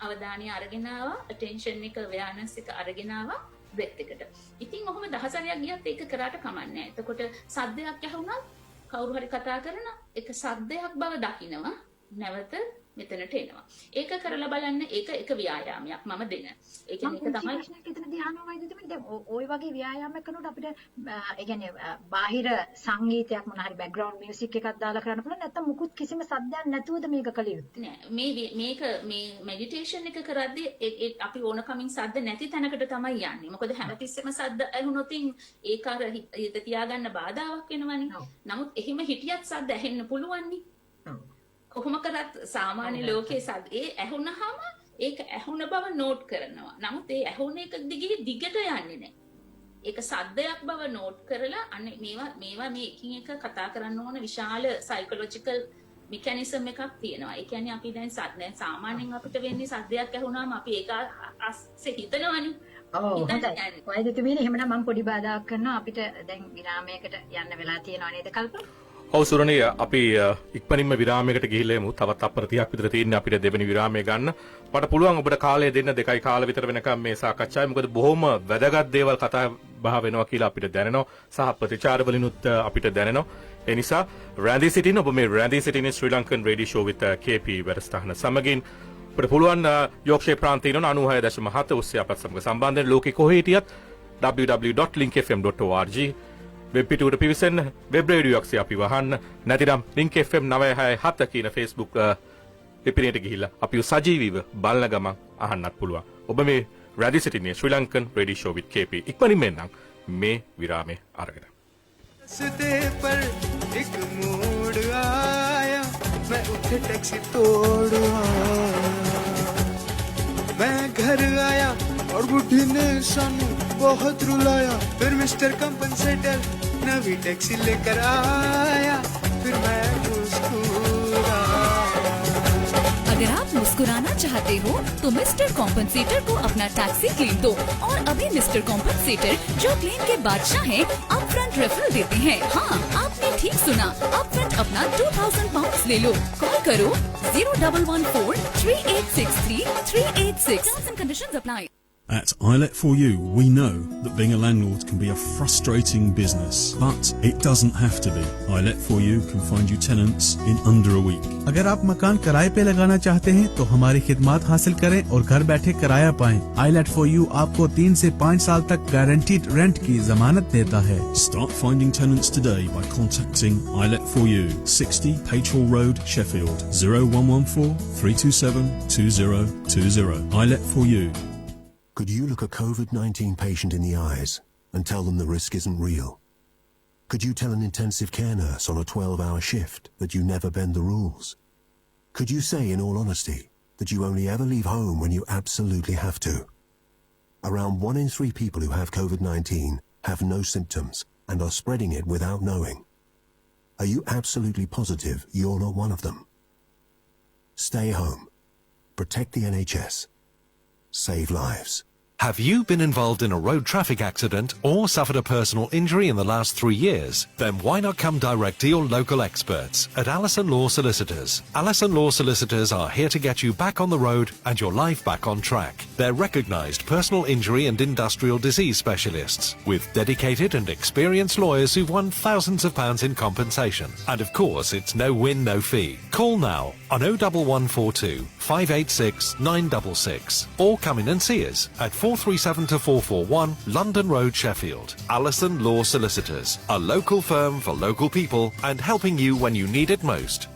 අවධානය අරගෙන ආවා. attention එක awareness එක අරගෙන ආවා. බ්‍රෙත් එකට. ඉතින් ඔහොම දහසරයක් ගියත් ඒක කරාට කමන්නේ නැහැ. එතකොට සද්දයක් ඇහුණා කවුරු හරි කතා කරන එක සද්දයක් බව දකිනවා නැවත මෙතනට එනවා. ඒක කරලා බලන්න ඒක එක ව්‍යායාමයක් මම දෙන. ඒ කියන්නේ ඒක තමයි ප්‍රශ්නයක් එතන දිහානවා වයිද දැන් ওই වගේ ව්‍යායාමයක් කරනකොට අපිට ඒ කියන්නේ බාහිර සංගීතයක් මොන හරි බෑග්ග්‍රවුන්ඩ් මියුසික් එකක් දාලා කරන්න පුළුවන් නැත්නම් මුකුත් කිසිම සද්දයක් නැතුවද මේක කළ යුත්තේ? නෑ මේක මේ මෙඩිටේෂන් එක කරද්දී අපි ඕන කමින් සද්ද නැති තැනකට තමයි යන්නේ. මොකද හැමතිස්සෙම සද්ද ඇහුනොත් ඒක අර හිත තියාගන්න බාධාවක් වෙනවනේ. නමුත් එහෙම හිටියත් සද්ද ඇහෙන්න පුළුවන් නේ. කොහොම කරත් සාමාන්‍ය ලෝකයේ සද්ද ඒ ඇහුනහම ඒක ඇහුන බව නෝට් කරනවා. නමුත් ඒ ඇහුන එක දිගේ දිගට යන්නේ නැහැ. ඒක සද්දයක් බව නෝට් කරලා අනේ මේවා මේ එකින් එක කතා කරන්න ඕන විශාල සයිකොලොජිකල් මෙකැනිසම් එකක් තියෙනවා. ඒ කියන්නේ අපි දැන් සාමාන්‍යයෙන් අපිට වෙන්නේ සද්දයක් ඇහුනහම අපි ඒක අස්සේ හිතනවනේ. ඔව් හොඳයි. වෛද්‍යතුමනි එහෙමනම් මම පොඩි බාධාවක් කරනවා අපිට දැන් විරාමයකට යන්න වෙලා තියෙනවා නේද කල්ප? ඔව් සුරණී අපි ඉක්මනින්ම විරාමයකට ගිහිල්ලා එමු. තවත් තප්පර 30ක් විතර තියෙන්නේ අපිට දෙවෙනි විරාමය ගන්න. මට පුළුවන් ඔබට කාලය දෙන්න 2යි කාල විතර වෙනකම් මේ සාකච්ඡාවේ. මොකද බොහොම වැදගත් දේවල් කතා බහ වෙනවා කියලා අපිට දැනෙනවා. සහ ප්‍රතිචාර වලිනුත් අපිට දැනෙනවා. ඒ නිසා රැඳී සිටින්න ඔබ මේ රැඳී සිටින Sri Lankan radio show with KP වැඩසටහන සමගින් අපිට පුළුවන් යෝක්ෂේ ප්‍රාන්තයේ 96.7 ඔස්සේ අපත් සමග සම්බන්ධ වෙන්න ලෝකෙ කොහේ හිටියත් www.linkfm.org වෙබ් පිටුවට පිවිසෙන්න වෙබ් රේඩියෝ යක්ෂය අපි වහන්න නැතිනම් link fm 967 කියන Facebook ලිපිනයට ගිහිල්ලා අපිව සජීවීව බලන ගමන් අහන්නත් පුළුවන්. ඔබ මේ රැඳී සිටින්නේ Sri Lankan radio show with KP. ඉක්මනින් මෙන්නම් මේ විරාමයේ අරගෙන. रास्ते पर एक मोड़ आया मैं उठे टैक्सी तोड़ आया मैं घर आया और बुढ़ी ने सानू बहुत रुलाया फिर मिस्टर कंपनसेटर नवी टैक्सी लेकर आया फिर मैं मुस्कुराया। अगर आप मुस्कुराना चाहते हो तो मिस्टर कॉम्पनसेटर को अपना टैक्सी क्लेम दो और अभी मिस्टर कॉम्पनसेटर जो क्लेम के बादशाह हैं अप फ्रंट रेफरल देते हैं। हाँ आपने ठीक सुना, अप फ्रंट अपना 2000 पाउंड ले लो। कॉल करो 0114-3863-386। Terms and conditions apply. At iLet4U, we know that being a landlord can be a frustrating business, but it doesn't have to be. iLet4U can find you tenants in under a week. अगर आप मकान किराए पे लगाना चाहते हैं तो हमारी खिदमत हासिल करें और घर बैठे किराया पाएं। iLet4U आपको 3 से 5 साल तक गारंटीड रेंट की जमानत देता है। Start finding tenants today by contacting iLet4U, 60 Page Hall Road, Sheffield, 0114 327 2020. iLet4U. Could you look a COVID-19 patient in the eyes and tell them the risk isn't real? Could you tell an intensive care nurse on a 12-hour shift that you never bend the rules? Could you say in all honesty that you only ever leave home when you absolutely have to? Around 1 in 3 people who have COVID-19 have no symptoms and are spreading it without knowing. Are you absolutely positive you're not one of them? Stay home. Protect the NHS. Save lives. Have you been involved in a road traffic accident or suffered a personal injury in the last 3 years? Then why not come direct to your local experts at Allison Law Solicitors? Allison Law Solicitors are here to get you back on the road and your life back on track. They're recognised personal injury and industrial disease specialists with dedicated and experienced lawyers who've won thousands of pounds in compensation. And of course, it's no win, no fee. Call now on 01142 586 966 or come in and see us at 437 to 441 London Road, Sheffield. Allison Law Solicitors, a local firm for local people and helping you when you need it most.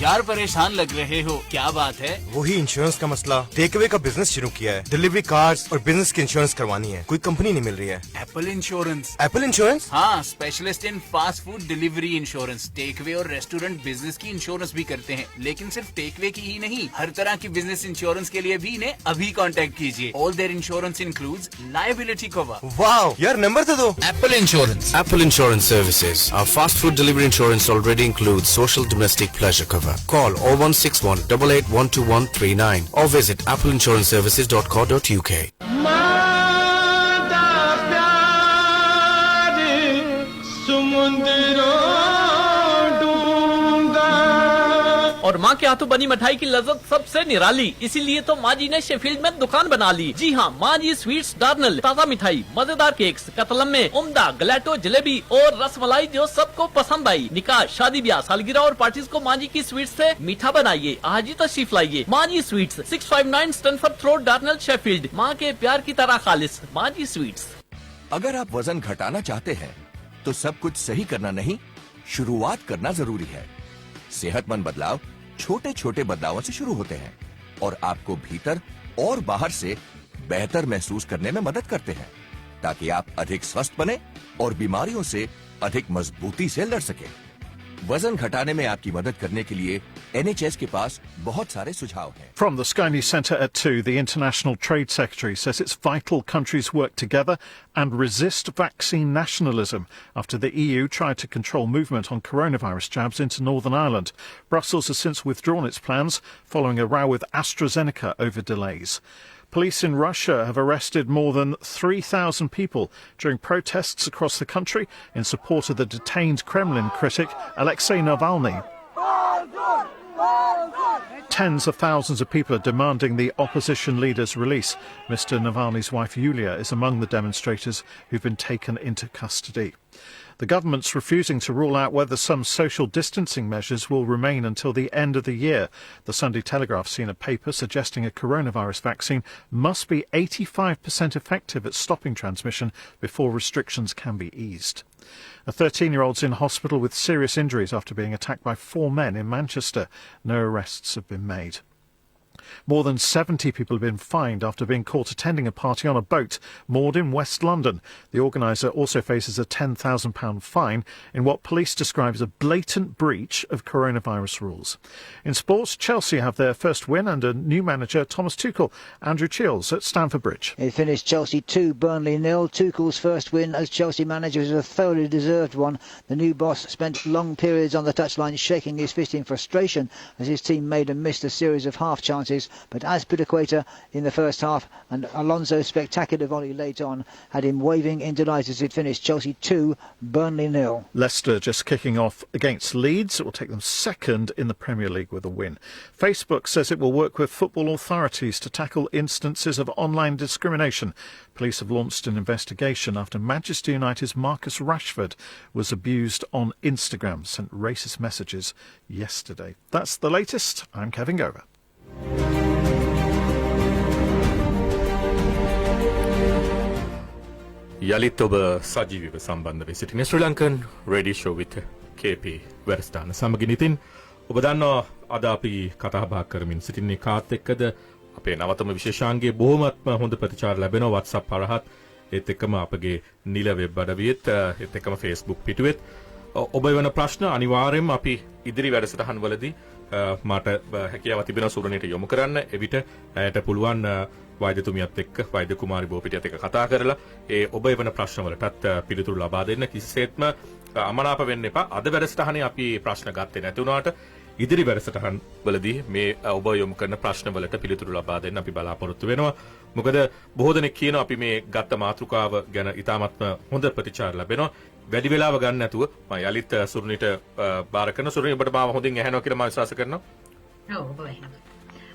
यार परेशान लग रहे हो, क्या बात है? वही insurance का मसला। टेक अवे का बिजनेस शुरू किया है, डिलीवरी कार्ड्स और बिजनेस की इंश्योरेंस करवानी है, कोई कंपनी नहीं मिल रही है। Apple insurance. Apple insurance? हाँ, specialist in fast food delivery insurance. Takeaway और रेस्टोरेंट बिजनेस की इंश्योरेंस भी करते हैं, लेकिन सिर्फ टेक अवे की ही नहीं, हर तरह की बिजनेस इंश्योरेंस के लिए भी इन्हें अभी कांटेक्ट कीजिए। All their insurance includes liability cover. Wow, यार नंबर तो दो। Apple Insurance. Apple Insurance Services. Our fast food delivery insurance already includes social domestic pleasure cover. Call 0161 881239 or visit appleinsuranceservices.co.uk. और माँ के हाथों बनी मिठाई की लज्जत सबसे निराली, इसीलिए तो माँ जी ने शेफील्ड में दुकान बना ली। जी हाँ, माँ जी स्वीट्स डार्नल, ताज़ा मिठाई, मजेदार केक्स, कतलम्मे, उम्दा, गलेटो, जलेबी और रसमलाई जो सबको पसंद आई। निकाह, शादी ब्याह, सालगिरह और पार्टीज को माँ जी की स्वीट्स से मीठा बनाइए। आज ही तशरीफ लाइए। माँ जी स्वीट्स, 659 स्टैनफोर्ड रोड, डार्नल, शेफील्ड। माँ के प्यार की तरह खालिस। माँ जी स्वीट्स। अगर आप वजन घटाना चाहते हैं तो सब कुछ सही करना नहीं, शुरुआत करना जरूरी है। सेहतमंद बदलाव छोटे छोटे बदलावों से शुरू होते हैं और आपको भीतर और बाहर से बेहतर महसूस करने में मदद करते हैं, ताकि आप अधिक स्वस्थ बने और बीमारियों से अधिक मजबूती से लड़ सकें। वजन घटाने में आपकी मदद करने के लिए NHS के पास बहुत सारे सुझाव हैं। From the Sky News Centre at 2, the International Trade Secretary says it's vital countries work together and resist vaccine nationalism after the EU tried to control movement on coronavirus jabs into Northern Ireland. Brussels has since withdrawn its plans following a row with AstraZeneca over delays. Police in Russia have arrested more than 3,000 people during protests across the country in support of the detained Kremlin critic Alexei Navalny. Tens of thousands of people are demanding the opposition leader's release. Mr. Navalny's wife Yulia is among the demonstrators who've been taken into custody. The government's refusing to rule out whether some social distancing measures will remain until the end of the year. The Sunday Telegraph's seen a paper suggesting a coronavirus vaccine must be 85% effective at stopping transmission before restrictions can be eased. A 13-year-old's in hospital with serious injuries after being attacked by 4 men in Manchester. No arrests have been made. More than 70 people have been fined after being caught attending a party on a boat moored in West London. The organiser also faces a £10,000 fine in what police describe as a blatant breach of coronavirus rules. In sports, Chelsea have their first win under new manager Thomas Tuchel. Andrew Chills at Stamford Bridge. It finished Chelsea 2, Burnley 0. Tuchel's first win as Chelsea manager was a thoroughly deserved one. The new boss spent long periods on the touchline shaking his fist in frustration as his team made and missed a series of half chances. But Azpilicueta in the first half and Alonso's spectacular volley late on had him waving in delight as it finished Chelsea 2, Burnley 0. Leicester just kicking off against Leeds. It will take them second in the Premier League with a win. Facebook says it will work with football authorities to tackle instances of online discrimination. Police have launched an investigation after Manchester United's Marcus Rashford was abused on Instagram, sent racist messages yesterday. That's the latest. I'm Kevin Gover. යළිත් ඔබ සජීවීව සම්බන්ධ වී සිටින Sri Lankan radio show with KP වැඩසටහන සමගින් ඉතින් ඔබ දන්නවා අද අපි කතා බහ කරමින් සිටින්නේ කාත් එක්කද අපේ නවතම විශේෂාංගයේ බොහොමත්ම හොඳ ප්‍රතිචාර ලැබෙනවා WhatsApp හරහා ඒත් එක්කම අපගේ නිල වෙබ් අඩවියෙත් ඒත් එක්කම Facebook පිටුවෙත් ඔබ වෙන ප්‍රශ්න අනිවාර්යයෙන්ම අපි ඉදිරි වැඩසටහන් වලදී මට හැකියාව තිබෙන සුරණියට යොමු කරන්න. එවිට ඇයට පුළුවන් වෛද්‍යතුමියත් එක්ක වෛද්‍ය කුමාරි බෝපිටියත් එක්ක කතා කරලා ඒ ඔබ වෙන ප්‍රශ්න වලටත් පිළිතුරු ලබා දෙන්න. කිසිසේත්ම අමනාප වෙන්න එපා. අද වැඩසටහනේ අපි ප්‍රශ්න ගත්තේ නැති වුණාට ඉදිරි වැඩසටහන් වලදී මේ ඔබ යොමු කරන ප්‍රශ්න වලට පිළිතුරු ලබා දෙන්න අපි බලාපොරොත්තු වෙනවා. මොකද බොහෝ දෙනෙක් කියනවා අපි මේ ගත්ත මාතෘකාව ගැන ඉතාමත්ම හොඳ ප්‍රතිචාර ලැබෙනවා. වැඩි වෙලාව ගන්න නැතුව මම යලිත් සුරුණිට බාර කරන සුරුණි ඔබට මාව හොඳින් ඇහෙනවා කියලා මම විශ්වාස කරනවා. ඔව් ඔබ ඇහෙනවා.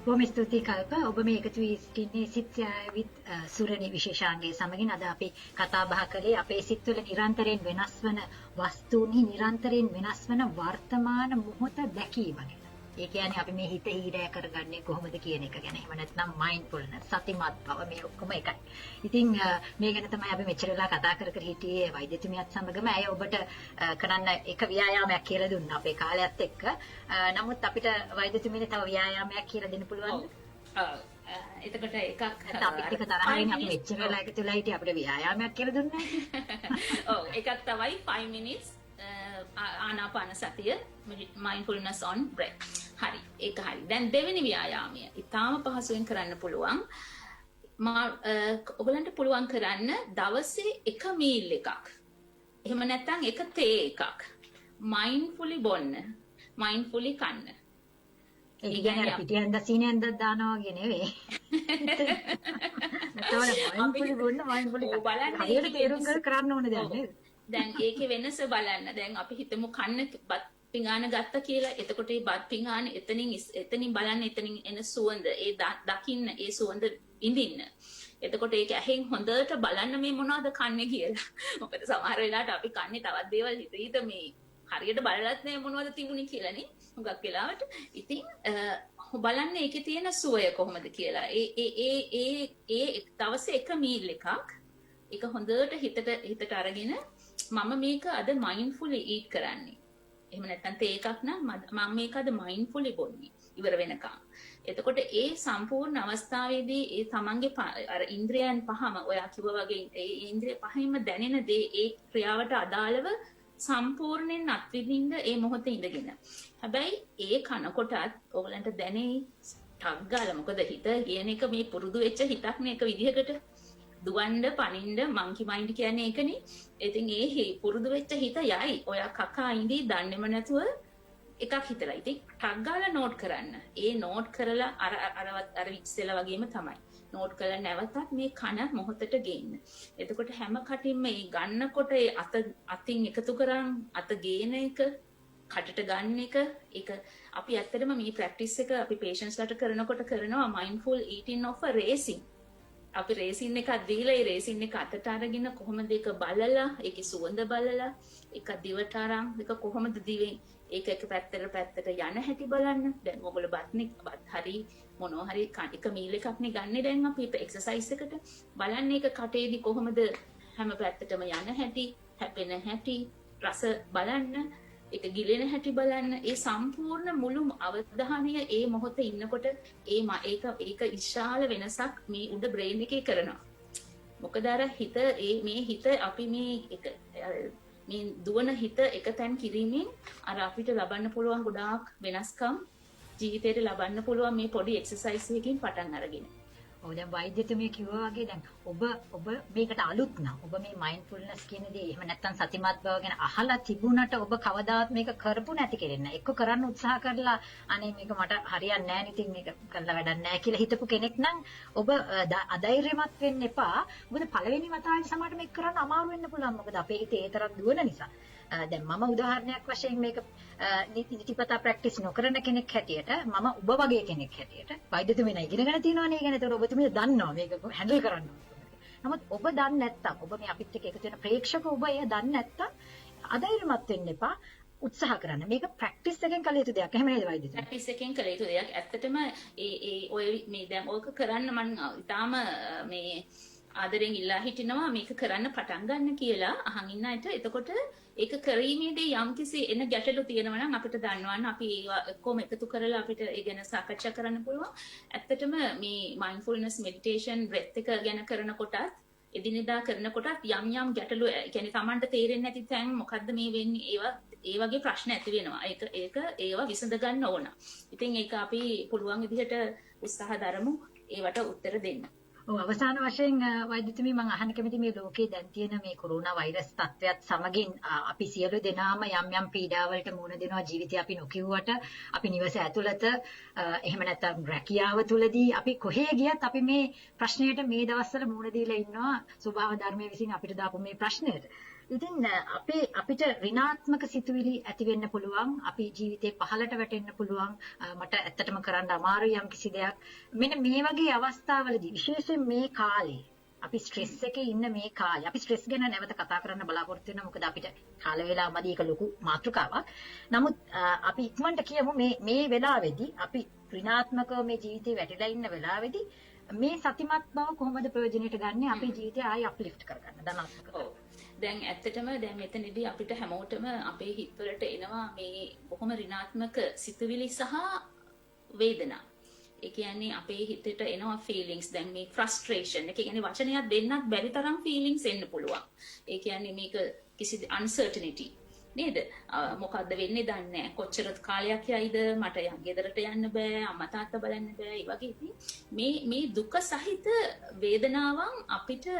බොහොම ස්තුතියි කල්ප. ඔබ මේ එකතු වී සිටින්නේ සිත්යාවිත් සුරණි විශේෂාංගයේ සමගින් අද අපි කතා බහ කළේ අපේ සිත්වල නිරන්තරයෙන් වෙනස් වන වස්තුන්හි නිරන්තරයෙන් වෙනස් වන වර්තමාන මොහොත දැකීම ගැන. ඒ කියන්නේ අපි මේ හිත හීරෑ කරගන්නේ කොහොමද කියන එක ගැන. එහෙම නැත්නම් මයින්ඩ්ෆුල්නස් සතිමත් බව මේ ඔක්කොම එකයි. ඉතින් මේ ගැන තමයි අපි මෙච්චර වෙලා කතා කර කර හිටියේ වෛද්‍යතුමියත් සමගම. ඇය ඔබට කරන්න එක ව්‍යායාමයක් කියලා දුන්නා අපේ කාලයත් එක්ක. නමුත් අපිට වෛද්‍යතුමියනේ තව ව්‍යායාමයක් කියලා දෙන්න පුළුවන්ද? එතකොට එකක් අපිත් එක තරහින් අපි මෙච්චර වෙලා එකතු වෙලා හිටියේ අපිට ව්‍යායාමයක් කියලා දුන්නා නේද? ඔව් එකක් තමයි 5 minutes ආනාපාන සතිය mindfulness on breath. හරි ඒක හරි. දැන් දෙවෙනි ව්‍යායාමය ඊටාම පහසුවෙන් කරන්න පුළුවන්. ඔයගලන්ට පුළුවන් කරන්න දවසේ එක මීල් එකක්. එහෙම නැත්නම් එක තේ එකක්. mindfully බොන්න. mindfully කන්න. ඒ කියන්නේ පිටියෙන් දසිනෙන් දානවා වගේ නෙවෙයි. mindfully බොන්න mindfully බලන්න. හරියට තේරුම් කරන්න ඕනේ දැන් නේද? දැන් ඒකේ වෙනස බලන්න. දැන් අපි හිතමු කන්න බත් පිඟාන ගත්ත කියලා. එතකොට මේ බත් පිඟාන එතනින් බලන්න එතනින් එන සුවඳ ඒ දකින්න ඒ සුවඳ ඉඳින්න. එතකොට ඒක ඇහෙන් හොඳට බලන්න මේ මොනවද කන්නේ කියලා. මොකද සමහර වෙලාවට අපි කන්නේ තවත් දේවල් හිත මේ හරියට බලලත් නෑ මොනවද තිබුණේ කියලානේ. හුඟක් වෙලාවට. ඉතින් බලන්න ඒකේ තියෙන සුවය කොහොමද කියලා. ඒ දවසේ එක මීල් එකක් ඒක හොඳට හිතට අරගෙන මම මේක අද mindfully eat කරන්නේ. එහෙම නැත්නම් තේ එකක් නම් මම මේක අද mindfully බොන්නේ ඉවර වෙනකම්. එතකොට ඒ සම්පූර්ණ අවස්ථාවේදී ඒ තමන්ගේ අර ඉන්ද්‍රියයන් පහම ඔයා කිව්වා වගේ ඒ ඉන්ද්‍රිය පහින්ම දැනෙන දේ ඒ ක්‍රියාවට අදාළව සම්පූර්ණයෙන් අත්විඳින්න ඒ මොහොතේ ඉඳගෙන. හැබැයි ඒ කනකොටත් ඔයගලන්ට දැනේ ටක් ගාලා. මොකද හිත කියන එක මේ පුරුදු වෙච්ච හිතක් නේ එක විදිහකට. දුවන්න පනින්න මංකි මයින්ඩ් කියන්නේ ඒකනේ. ඉතින් ඒ පුරුදු වෙච්ච හිත යයි. ඔයා කකා ඉඳී දන්නේම නැතුව එකක් හිතලා. ඉතින් ටක් ගාලා නෝට් කරන්න. ඒ නෝට් කරලා අර ඉස්සෙල්ලා වගේම තමයි. නෝට් කරලා නැවතත් මේ කන මොහොතට ගේන්න. එතකොට හැම කටින්ම මේ ගන්නකොට ඒ අතින් එකතු කරන් අත ගේන එක කටට ගන්න එක ඒක අපි ඇත්තටම මේ ප්‍රැක්ටිස් එක අපි පේෂන්ට්ස්ලාට කරනකොට කරනවා mindful eating of a racing. අපි රේසින් එකක් දීලා ඒ රේසින් එක අතට අරගෙන කොහොමද ඒක බලලා ඒකේ සුවඳ බලලා ඒක දිවට අරන් ඒක කොහොමද දිවෙන් ඒක එක පැත්තට යන හැටි බලන්න. දැන් ඔයගොල්ලෝ බත් හරි මොනවා හරි එක මීල් එකක් නේ ගන්නෙ දැන් අපි එක්සර්සයිස් එකට. බලන්න ඒක කටේදී කොහොමද හැම පැත්තටම යන හැටි, හැපෙන හැටි, රස බලන්න, ඒක ගිලෙන හැටි බලන්න. ඒ සම්පූර්ණ මුළු අවධානය ඒ මොහොතේ ඉන්නකොට ඒක විශාල වෙනසක් මේ උඩ බ්‍රේන් එකේ කරනවා. මොකද අර හිත මේ හිත අපි මේ දුවන හිත එකතෙන් කිරීමෙන් අර අපිට ලබන්න පුළුවන් ගොඩාක් වෙනස්කම් ජීවිතේට ලබන්න පුළුවන් මේ පොඩි එක්සර්සයිස් එකකින් පටන් අරගෙන. ඔව් දැන් වෛද්‍යතුමිය කිව්වා වගේ දැන් ඔබ මේකට අලුත් නම් ඔබ මේ මයින්ඩ්ෆුල්නස් කියන දේ එහෙම නැත්නම් සතිමත් බව ගැන අහලා තිබුණට ඔබ කවදාවත් මේක කරපු නැති කෙනෙක්. එක්ක කරන්න උත්සාහ කරලා අනේ මේක මට හරියන්නේ නැහැ නේ ඉතින් මේක කරලා වැඩක් නැහැ කියලා හිතපු කෙනෙක් නම් ඔබ අධෛර්යමත් වෙන්න එපා. මොකද පළවෙනි වතාවේ සමහරට මේක කරන්න අමාරු වෙන්න පුළුවන්. මොකද අපේ හිතේ ඒ තරම් දුවන නිසා. දැන් මම උදාහරණයක් වශයෙන් මේක නිතිපතා ප්‍රැක්ටිස් නොකරන කෙනෙක් හැටියට මම ඔබ වගේ කෙනෙක් හැටියට වෛද්‍යතුමියන ඉගෙනගෙන තියෙනවා නේ. කියන්නේ ඒතකොට ඔබතුමිය දන්නවා මේක හැන්ඩල් කරන්න ඕනේ. නමුත් ඔබ දන්නේ නැත්තම් ඔබ මේ අපිත් එක්ක එකතු වෙන ප්‍රේක්ෂක ඔබ එය දන්නේ නැත්තම් අධෛර්යමත් වෙන්න එපා. උත්සාහ කරන්න. මේක ප්‍රැක්ටිස් එකෙන් කළ යුතු දෙයක්. එහෙම නේද වෛද්‍යතුමිය? ප්‍රැක්ටිස් එකෙන් කළ යුතු දෙයක්. ඇත්තටම ඔය මේ දැන් ඕක කරන්න මම ඊටාම මේ ආදරෙන් ඉල්ලා හිටිනවා මේක කරන්න පටන් ගන්න කියලා අහන් ඉන්න අයට. එතකොට ඒක කරීමේදී යම්කිසි එන ගැටලු තියෙනවා නම් අපිට දන්නවන්න අපි ඔක්කොම එකතු කරලා අපිට ඒ ගැන සාකච්ඡා කරන්න පුළුවන්. ඇත්තටම මේ mindfulness meditation breath එක ගැන කරනකොටත් එදිනෙදා කරනකොටත් යම් යම් ගැටලු කියන්නේ Tamanට තේරෙන්නේ නැති තැන් මොකද්ද මේ වෙන්නේ ඒ වගේ ප්‍රශ්න ඇති වෙනවා. ඒක ඒවා විසඳ ගන්න ඕන. ඉතින් ඒක අපි පුළුවන් විදිහට උත්සාහ දරමු ඒවට උත්තර දෙන්න. ඔව් අවසාන වශයෙන් වෛද්‍යතුමී මම අහන්න කැමති මේ ලෝකේ දැන් තියෙන මේ කොරෝනා වෛරස් තත්ත්වයක් සමගින් අපි සියලු දෙනාම යම් යම් පීඩාවලට මුහුණ දෙනවා ජීවිතේ අපි නොකියුවට අපි නිවස ඇතුළත එහෙම නැත්නම් රැකියාව තුලදී අපි කොහේ ගියත් අපි මේ ප්‍රශ්නයට මේ දවස්වල මුහුණ දීලා ඉන්නවා ස්වභාව ධර්මයේ විසින් අපිට දාපු මේ ප්‍රශ්නයට. ඉතින් අපිට ඍණාත්මක සිතුවිලි ඇති වෙන්න පුළුවන් අපි ජීවිතේ පහළට වැටෙන්න පුළුවන් මට ඇත්තටම කරන්න අමාරුයි යම් කිසි දෙයක් මෙන්න මේ වගේ අවස්ථාවලදී විශේෂයෙන් මේ කාලේ අපි ස්ට්‍රෙස් එකේ ඉන්න මේ කාලේ අපි ස්ට්‍රෙස් ගැන නැවත කතා කරන්න බලාපොරොත්තු වෙනවා මොකද අපිට කාල වේලා මදි එක ලොකු මාතෘකාවක් නමුත් අපි ඉක්මනට කියමු මේ වෙලාවේදී අපි ඍණාත්මකව මේ ජීවිතේ වැටිලා ඉන්න වෙලාවේදී මේ සතිමත් බව කොහොමද ප්‍රයෝජනෙට ගන්න අපේ ජීවිතය ආයි අප්ලිෆ්ට් කරගන්න ධනාත්මකව දැන් ඇත්තටම දැන් මෙතනදී අපිට හැමෝටම අපේ හිතවලට එනවා මේ බොහොම ඍණාත්මක සිතුවිලි සහ වේදනා. ඒ කියන්නේ අපේ හිතට එනවා ෆීලිංගස් දැන් මේ ෆ්‍රස්ට්‍රේෂන් එක කියන්නේ වචනයක් දෙන්නත් බැරි තරම් ෆීලිංගස් එන්න පුළුවන්. ඒ කියන්නේ මේක කිසි අන්සර්ටනිටි නේද? මොකද්ද වෙන්නේ දන්නේ නැහැ. කොච්චර කාලයක් යයිද මට ගෙදරට යන්න බෑ, අම්මා තාත්තා බලන්න බෑ. ඒ වගේ ඉතින් මේ දුක සහිත වේදනාවන් අපිට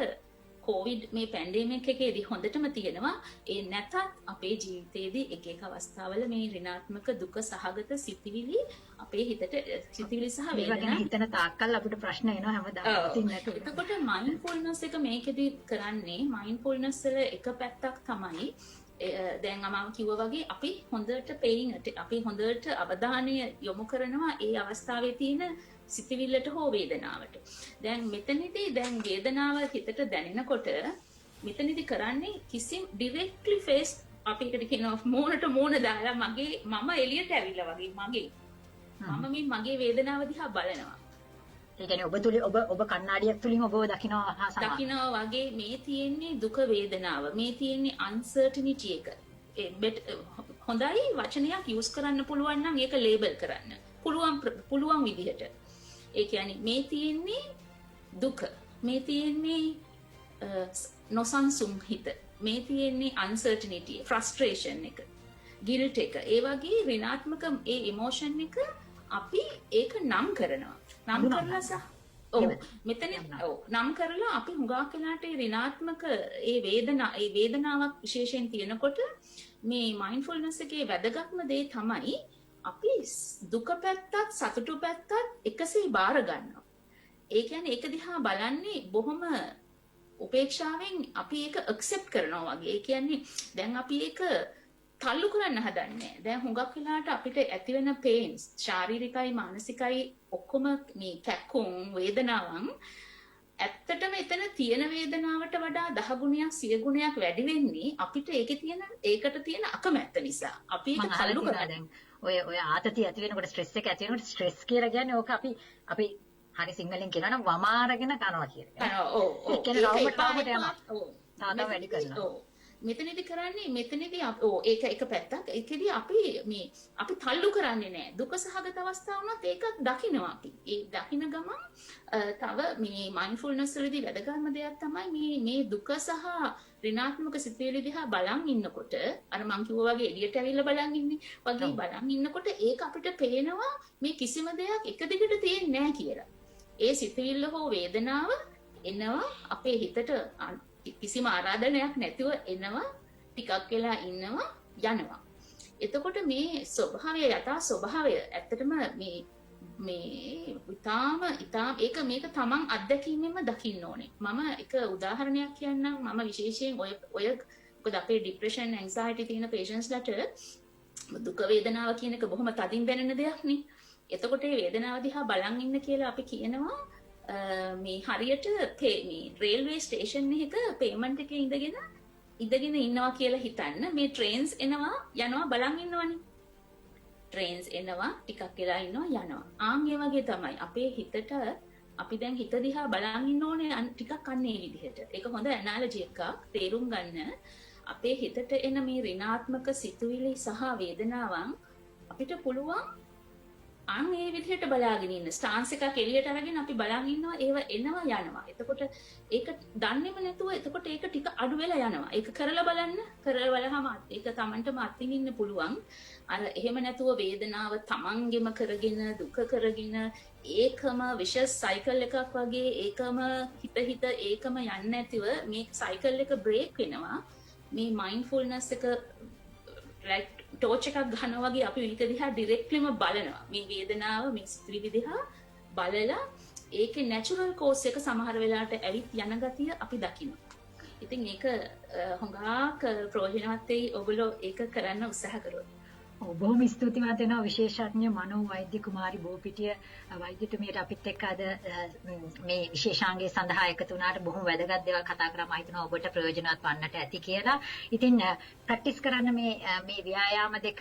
කොවිඩ් මේ පැන්ඩෙමික් එකේදී හොඳටම තියෙනවා. ඒ නැතත් අපේ ජීවිතයේදී එක එක අවස්ථාවල මේ ඍණාත්මක දුක සහගත සිතිවිලි අපේ හිතට සිතිවිලි සහ වේදනා හිතන තාක්කල් අපිට ප්‍රශ්න එනවා හැමදාම. එතකොට මයින්ඩ්ෆුල්නස් එක මේකෙදී කරන්නේ මයින්ඩ්ෆුල්නස් වල එක පැත්තක් තමයි දැන් මම කිව්වා වගේ අපි හොඳට අවධානය යොමු කරනවා ඒ අවස්ථාවේ තියෙන සිතවිල්ලට හෝ වේදනාවට. දැන් මෙතනදී දැන් වේදනාව හිතට දැනෙනකොට මෙතනදී කරන්නේ කිසිම ඩිරෙක්ට්ලි ෆේස් අපි එකට කියනවා මෝනට මෝන දාලා මම එළියට ඇවිල්ලා වගේ මගේ වේදනාව දිහා බලනවා. ඒ කියන්නේ ඔබ කණ්ණාඩියක් තුලින් ඔබව දකිනවා වගේ මේ තියෙන්නේ දුක වේදනාව. මේ තියෙන්නේ අන්සර්ටනිටි එක. හොඳයි වචනයක් යූස් කරන්න පුළුවන් නම් ඒක ලේබල් කරන්න. පුළුවන් විදිහට. ඒ කියන්නේ මේ තියෙන්නේ දුක. මේ තියෙන්නේ නොසන්සුන් හිත. මේ තියෙන්නේ අන්සර්ටනිටි, ෆ්‍රස්ට්‍රේෂන් එක, ගිල්ට් එක. ඒ වගේ ඍණාත්මක ඒ ඉමෝෂන් එක අපි ඒක නම් කරනවා. නම් කරලා නම් කරලා අපි හුඟක් වෙලාට ඒ ඍණාත්මක ඒ වේදනාවක් විශේෂයෙන් තියෙනකොට මේ මයින්ඩ්ෆුල්නස් එකේ වැදගත්ම දේ තමයි අපි දුක පැත්තත් සතුටු පැත්තත් එකසේ බාර ගන්නවා. ඒ කියන්නේ ඒක දිහා බලන්නේ බොහොම උපේක්ෂාවෙන් අපි ඒක ඇක්සෙප්ට් කරනවා වගේ. ඒ කියන්නේ දැන් අපි ඒක තල්ලු කරන්න හදන්නේ. දැන් හුඟක් වෙලාට අපිට ඇති වෙන පේන්ස් ශාරීරිකයි මානසිකයි ඔක්කොම මේ කැක්කුම් වේදනාවන් ඇත්තටම එතන තියෙන වේදනාවට වඩා 10 ගුණයක් 100 ගුණයක් වැඩි වෙන්නේ අපිට ඒකට තියෙන අකමැත්ත නිසා. අපි ඒක තල්ලු කරනවා. ඔය ආතතිය ඇති වෙනකොට ස්ට්‍රෙස් එක ඇති වෙනකොට ස්ට්‍රෙස් කියලා කියන්නේ ඕක අපි හරි සිංහලෙන් කියනවා නම් වමාරගෙන කනවා කියන එක. ඔව්. ඒ කියන්නේ රවුමට යනවා. තාම වැඩි කරනවා. මෙතනදී කරන්නේ ඒක එක පැත්තක්. ඒකෙදී අපි තල්ලු කරන්නේ නැහැ. දුක සහගත අවස්ථාව වුණත් ඒක දකිනවා අපි. ඒ දකින ගමන් තව මේ මයින්ඩ්ෆුල්නස් වලදී වැදගත්ම දෙයක් තමයි මේ දුක සහ ඍණාත්මක සිතුවිලි දිහා බලන් ඉන්නකොට අර මං කිව්වා වගේ එළියට ඇවිල්ලා බලන් ඉන්නේ වගේ බලන් ඉන්නකොට ඒක අපිට පේනවා මේ කිසිම දෙයක් එක දිගට තියෙන්නේ නැහැ කියලා. ඒ සිතුවිල්ල හෝ වේදනාව එනවා අපේ හිතට කිසිම ආරාධනයක් නැතිව එනවා ටිකක් වෙලා ඉන්නවා යනවා. එතකොට මේ ස්වභාවය යථා ස්වභාවය ඇත්තටම ඉතාම මේක තමන් අත්දැකීමෙන්ම දකින්න ඕනේ. මම එක උදාහරණයක් කියන්නම්. මම විශේෂයෙන් ඔය මොකද අපේ ડિප්‍රෙෂන් ඇන්සයිටි තියෙන පේෂන්ට්ස්ලට දුක වේදනාව කියන එක බොහොම තදින් දැනෙන දෙයක් නේ. එතකොට මේ වේදනාව දිහා බලන් ඉන්න කියලා අපි කියනවා මේ හරියට මේ රේල්වේ ස්ටේෂන් එකක පේමන්ට් එකේ ඉඳගෙන ඉන්නවා කියලා හිතන්න. මේ ට්‍රේන්ස් යනවා බලන් ඉන්නවනේ. ට්‍රේන්ස් එනවා ටිකක් වෙලා ඉන්නවා යනවා. ඒ වගේ තමයි අපේ හිතට අපි දැන් හිත දිහා බලන් ඉන්න ඕනේ ටිකක් අන්නේ විදිහට. ඒක හොඳ ඇනාලොජි එකක් තේරුම් ගන්න. අපේ හිතට එන මේ ඍණාත්මක සිතුවිලි සහ වේදනාවන් අපිට පුළුවන් අන් ඒ විදිහට බලාගෙන ඉන්න ස්ටාන්ස් එකක් එළියට අරගෙන අපි බලාගෙන ඉන්නවා ඒව එනවා යනවා. එතකොට ඒක දන්නේම නැතුව එතකොට ඒක ටික අඩු වෙලා යනවා. ඒක කරලා බලන්න. කරලා බලහම ඒක Tamanටම අත්විඳින්න පුළුවන්. අර එහෙම නැතුව වේදනාව Tamanගෙම කරගෙන දුක කරගෙන ඒකම විශේෂ සයිකල් එකක් වගේ ඒකම හිත ඒකම යන්නේ නැතිව මේ සයිකල් එක බ්‍රේක් වෙනවා. මේ මයින්ඩ්ෆුල්නස් එක like ටෝච් එකක් ගන්නවා වගේ අපි මේක දිහා ඩිරෙක්ට්ලිම බලනවා. මේ වේදනාව මේ ස්ත්‍රී දිහා බලලා ඒකේ නැචරල් කෝස් එක සමහර වෙලාවට ඇවිත් යන ගතිය අපි දකිනවා. ඉතින් ඒක හොඟාක් ප්‍රයෝජනවත් වෙයි ඔයගොල්ලෝ ඒක කරන්න උත්සාහ කරොත්. බොහොම ස්තුතිවන්ත වෙනවා විශේෂඥ මනෝ වෛද්‍ය කුමාරි බෝපිටිය වෛද්‍යතුමියට අපිත් එක්ක අද මේ විශේෂාංගය සඳහා එකතු වුණාට බොහොම වැදගත් දේවල් කතා කරා. මම හිතනවා ඔබට ප්‍රයෝජනවත් වන්නට ඇති කියලා. ඉතින් ප්‍රැක්ටිස් කරන්න මේ ව්‍යායාම දෙක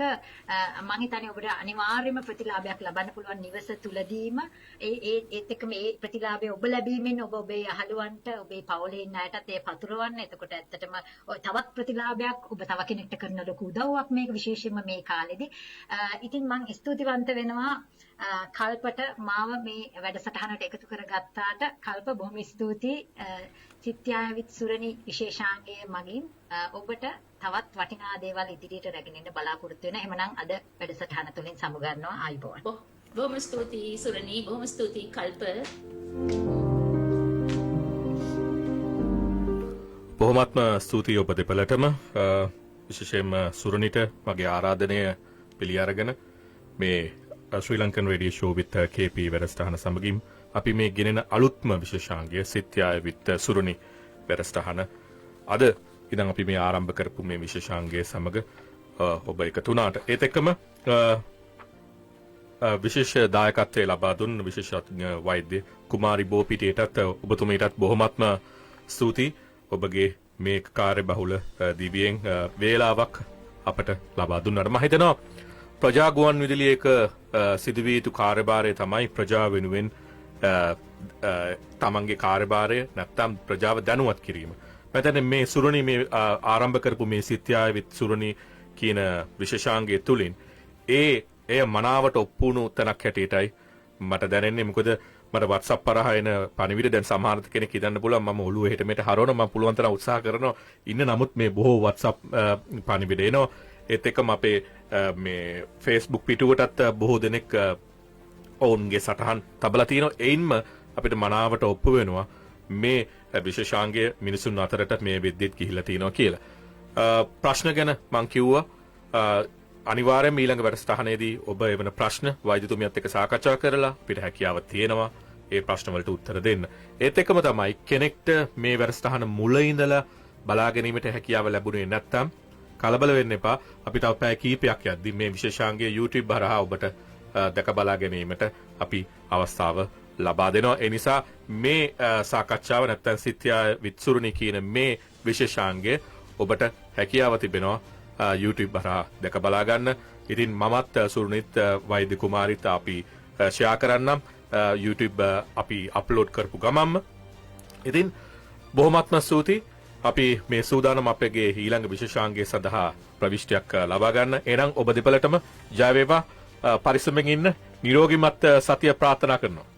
මම හිතන්නේ ඔබට අනිවාර්යයෙන්ම ප්‍රතිලාභයක් ලබන්න පුළුවන් නිවස තුලදීම. ඒත් එක්ක මේ ප්‍රතිලාභය ඔබ ලැබීමෙන් ඔබ ඔබේ අහලුවන්ට ඔබේ පවුලේ ඉන්න අයටත් ඒ පතුරවන්න. එතකොට ඇත්තටම තවත් ප්‍රතිලාභයක් ඔබ තව කෙනෙක්ට කරන ලොකු උදව්වක් මේක විශේෂයෙන්ම මේ කාලෙදී. ඉතින් මම ස්තුතිවන්ත වෙනවා කල්පට මාව මේ වැඩසටහනට එකතු කරගත්තාට. කල්ප බොහොම ස්තුතියි. සිත්යාවිත් සුරණි විශේෂාංගයේ මගින් ඔබට තවත් වටිනා දේවල් ඉදිරියට රැගෙන එන්න බලාපොරොත්තු වෙනවා. එහෙමනම් අද වැඩසටහන තුලින් සමුගන්නවා. ආයිබෝන්. බොහොම ස්තුතියි සුරණි. බොහොම ස්තුතියි කල්ප. බොහොමත්ම ස්තුතියි ඔබ දෙපළටම. විශේෂයෙන්ම සුරණිට මගේ ආරාධනය පිළි අරගෙන මේ Sri Lankan radio show විත් KP වැඩසටහන සමගින් අපි මේ ගෙනෙන අලුත්ම විශේෂාංගය සිත්යාය විත් සුරණි වැඩසටහන අද ඉතින් අපි මේ ආරම්භ කරපු මේ විශේෂාංගයේ සමග ඔබ එකතු වුණාට ඒත් එක්කම විශේෂ දායකත්වයේ ලබා දුන්න විශේෂඥ වෛද්‍ය කුමාරි බෝපිටියටත් ඔබතුමීටත් බොහොමත්ම ස්තුතියි. ඔබගේ මේ කාර්යබහුල දිවියෙන් වේලාවක් අපට ලබා දුන්නාට මම හිතනවා ප්‍රජා ගුවන් විදුලියක සිදුවිය යුතු කාර්යභාරය තමයි ප්‍රජාව වෙනුවෙන් තමන්ගේ කාර්යභාරය නැත්නම් ප්‍රජාව දැනුවත් කිරීම. මම හිතන්නේ මේ සුරණි මේ ආරම්භ කරපු මේ සිත්යාය විත් සුරණි කියන විශේෂාංගය තුලින් එය මනාවට ඔප්පු වුණු තැනක් හැටියටයි මට දැනෙන්නේ. මොකද මට WhatsApp පරහා එන පණිවිඩ දැන් සමහර කෙනෙක් හිතන්න පුළුවන් මම ඔළුව එහෙට මෙහෙට හරවන මම පුළුවන් තරම් උත්සාහ කරනවා ඉන්න. නමුත් මේ බොහෝ WhatsApp පණිවිඩ එනවා. ඒත් එක්කම අපේ මේ Facebook පිටුවටත් බොහෝ දෙනෙක් ඔවුන්ගේ සටහන් තබලා තිනවා. එයින්ම අපිට මනාවට ඔප්පු වෙනවා මේ විශේෂාංගය මිනිසුන් අතරට මේ වෙද්දිත් ගිහිලා තිනවා කියලා. ප්‍රශ්න ගැන මම කිව්වා අනිවාර්යයෙන්ම ඊළඟ වැඩසටහනේදී ඔබ එවන ප්‍රශ්න වෛද්‍යතුමියත් එක්ක සාකච්ඡා කරලා අපිට හැකියාව තියෙනවා ඒ ප්‍රශ්න වලට උත්තර දෙන්න. ඒත් එක්කම තමයි කෙනෙක්ට මේ වැඩසටහන මුල ඉඳලා බලා ගැනීමට හැකියාව ලැබුණේ නැත්නම් කලබල වෙන්න එපා. අපි තව පැය කීපයක් යද්දී මේ විශේෂාංගයේ YouTube හරහා ඔබට දැක බලා ගැනීමට අපි අවස්ථාව ලබා දෙනවා. ඒ නිසා මේ සාකච්ඡාව නැත්නම් සිත්යාය විත් සුරණි කියන මේ විශේෂාංගය ඔබට හැකියාව තිබෙනවා YouTube හරහා දැක බලා ගන්න. ඉතින් මමත් සුරණිත් වෛද්‍ය කුමාරිත් අපි ෂෙයා කරන්නම් YouTube අපි අප්ලෝඩ් කරපු ගමන්ම. ඉතින් බොහොමත්ම ස්තුතියි. අපි මේ සූදානම් අපගේ ඊළඟ විශේෂාංගය සඳහා ප්‍රවිෂ්ටියක් ලබා ගන්න. එහෙනම් ඔබ දෙපළටම ජය වේවා. පරිස්සමෙන් ඉන්න. නිරෝගීමත් සතිය ප්‍රාර්ථනා කරනවා.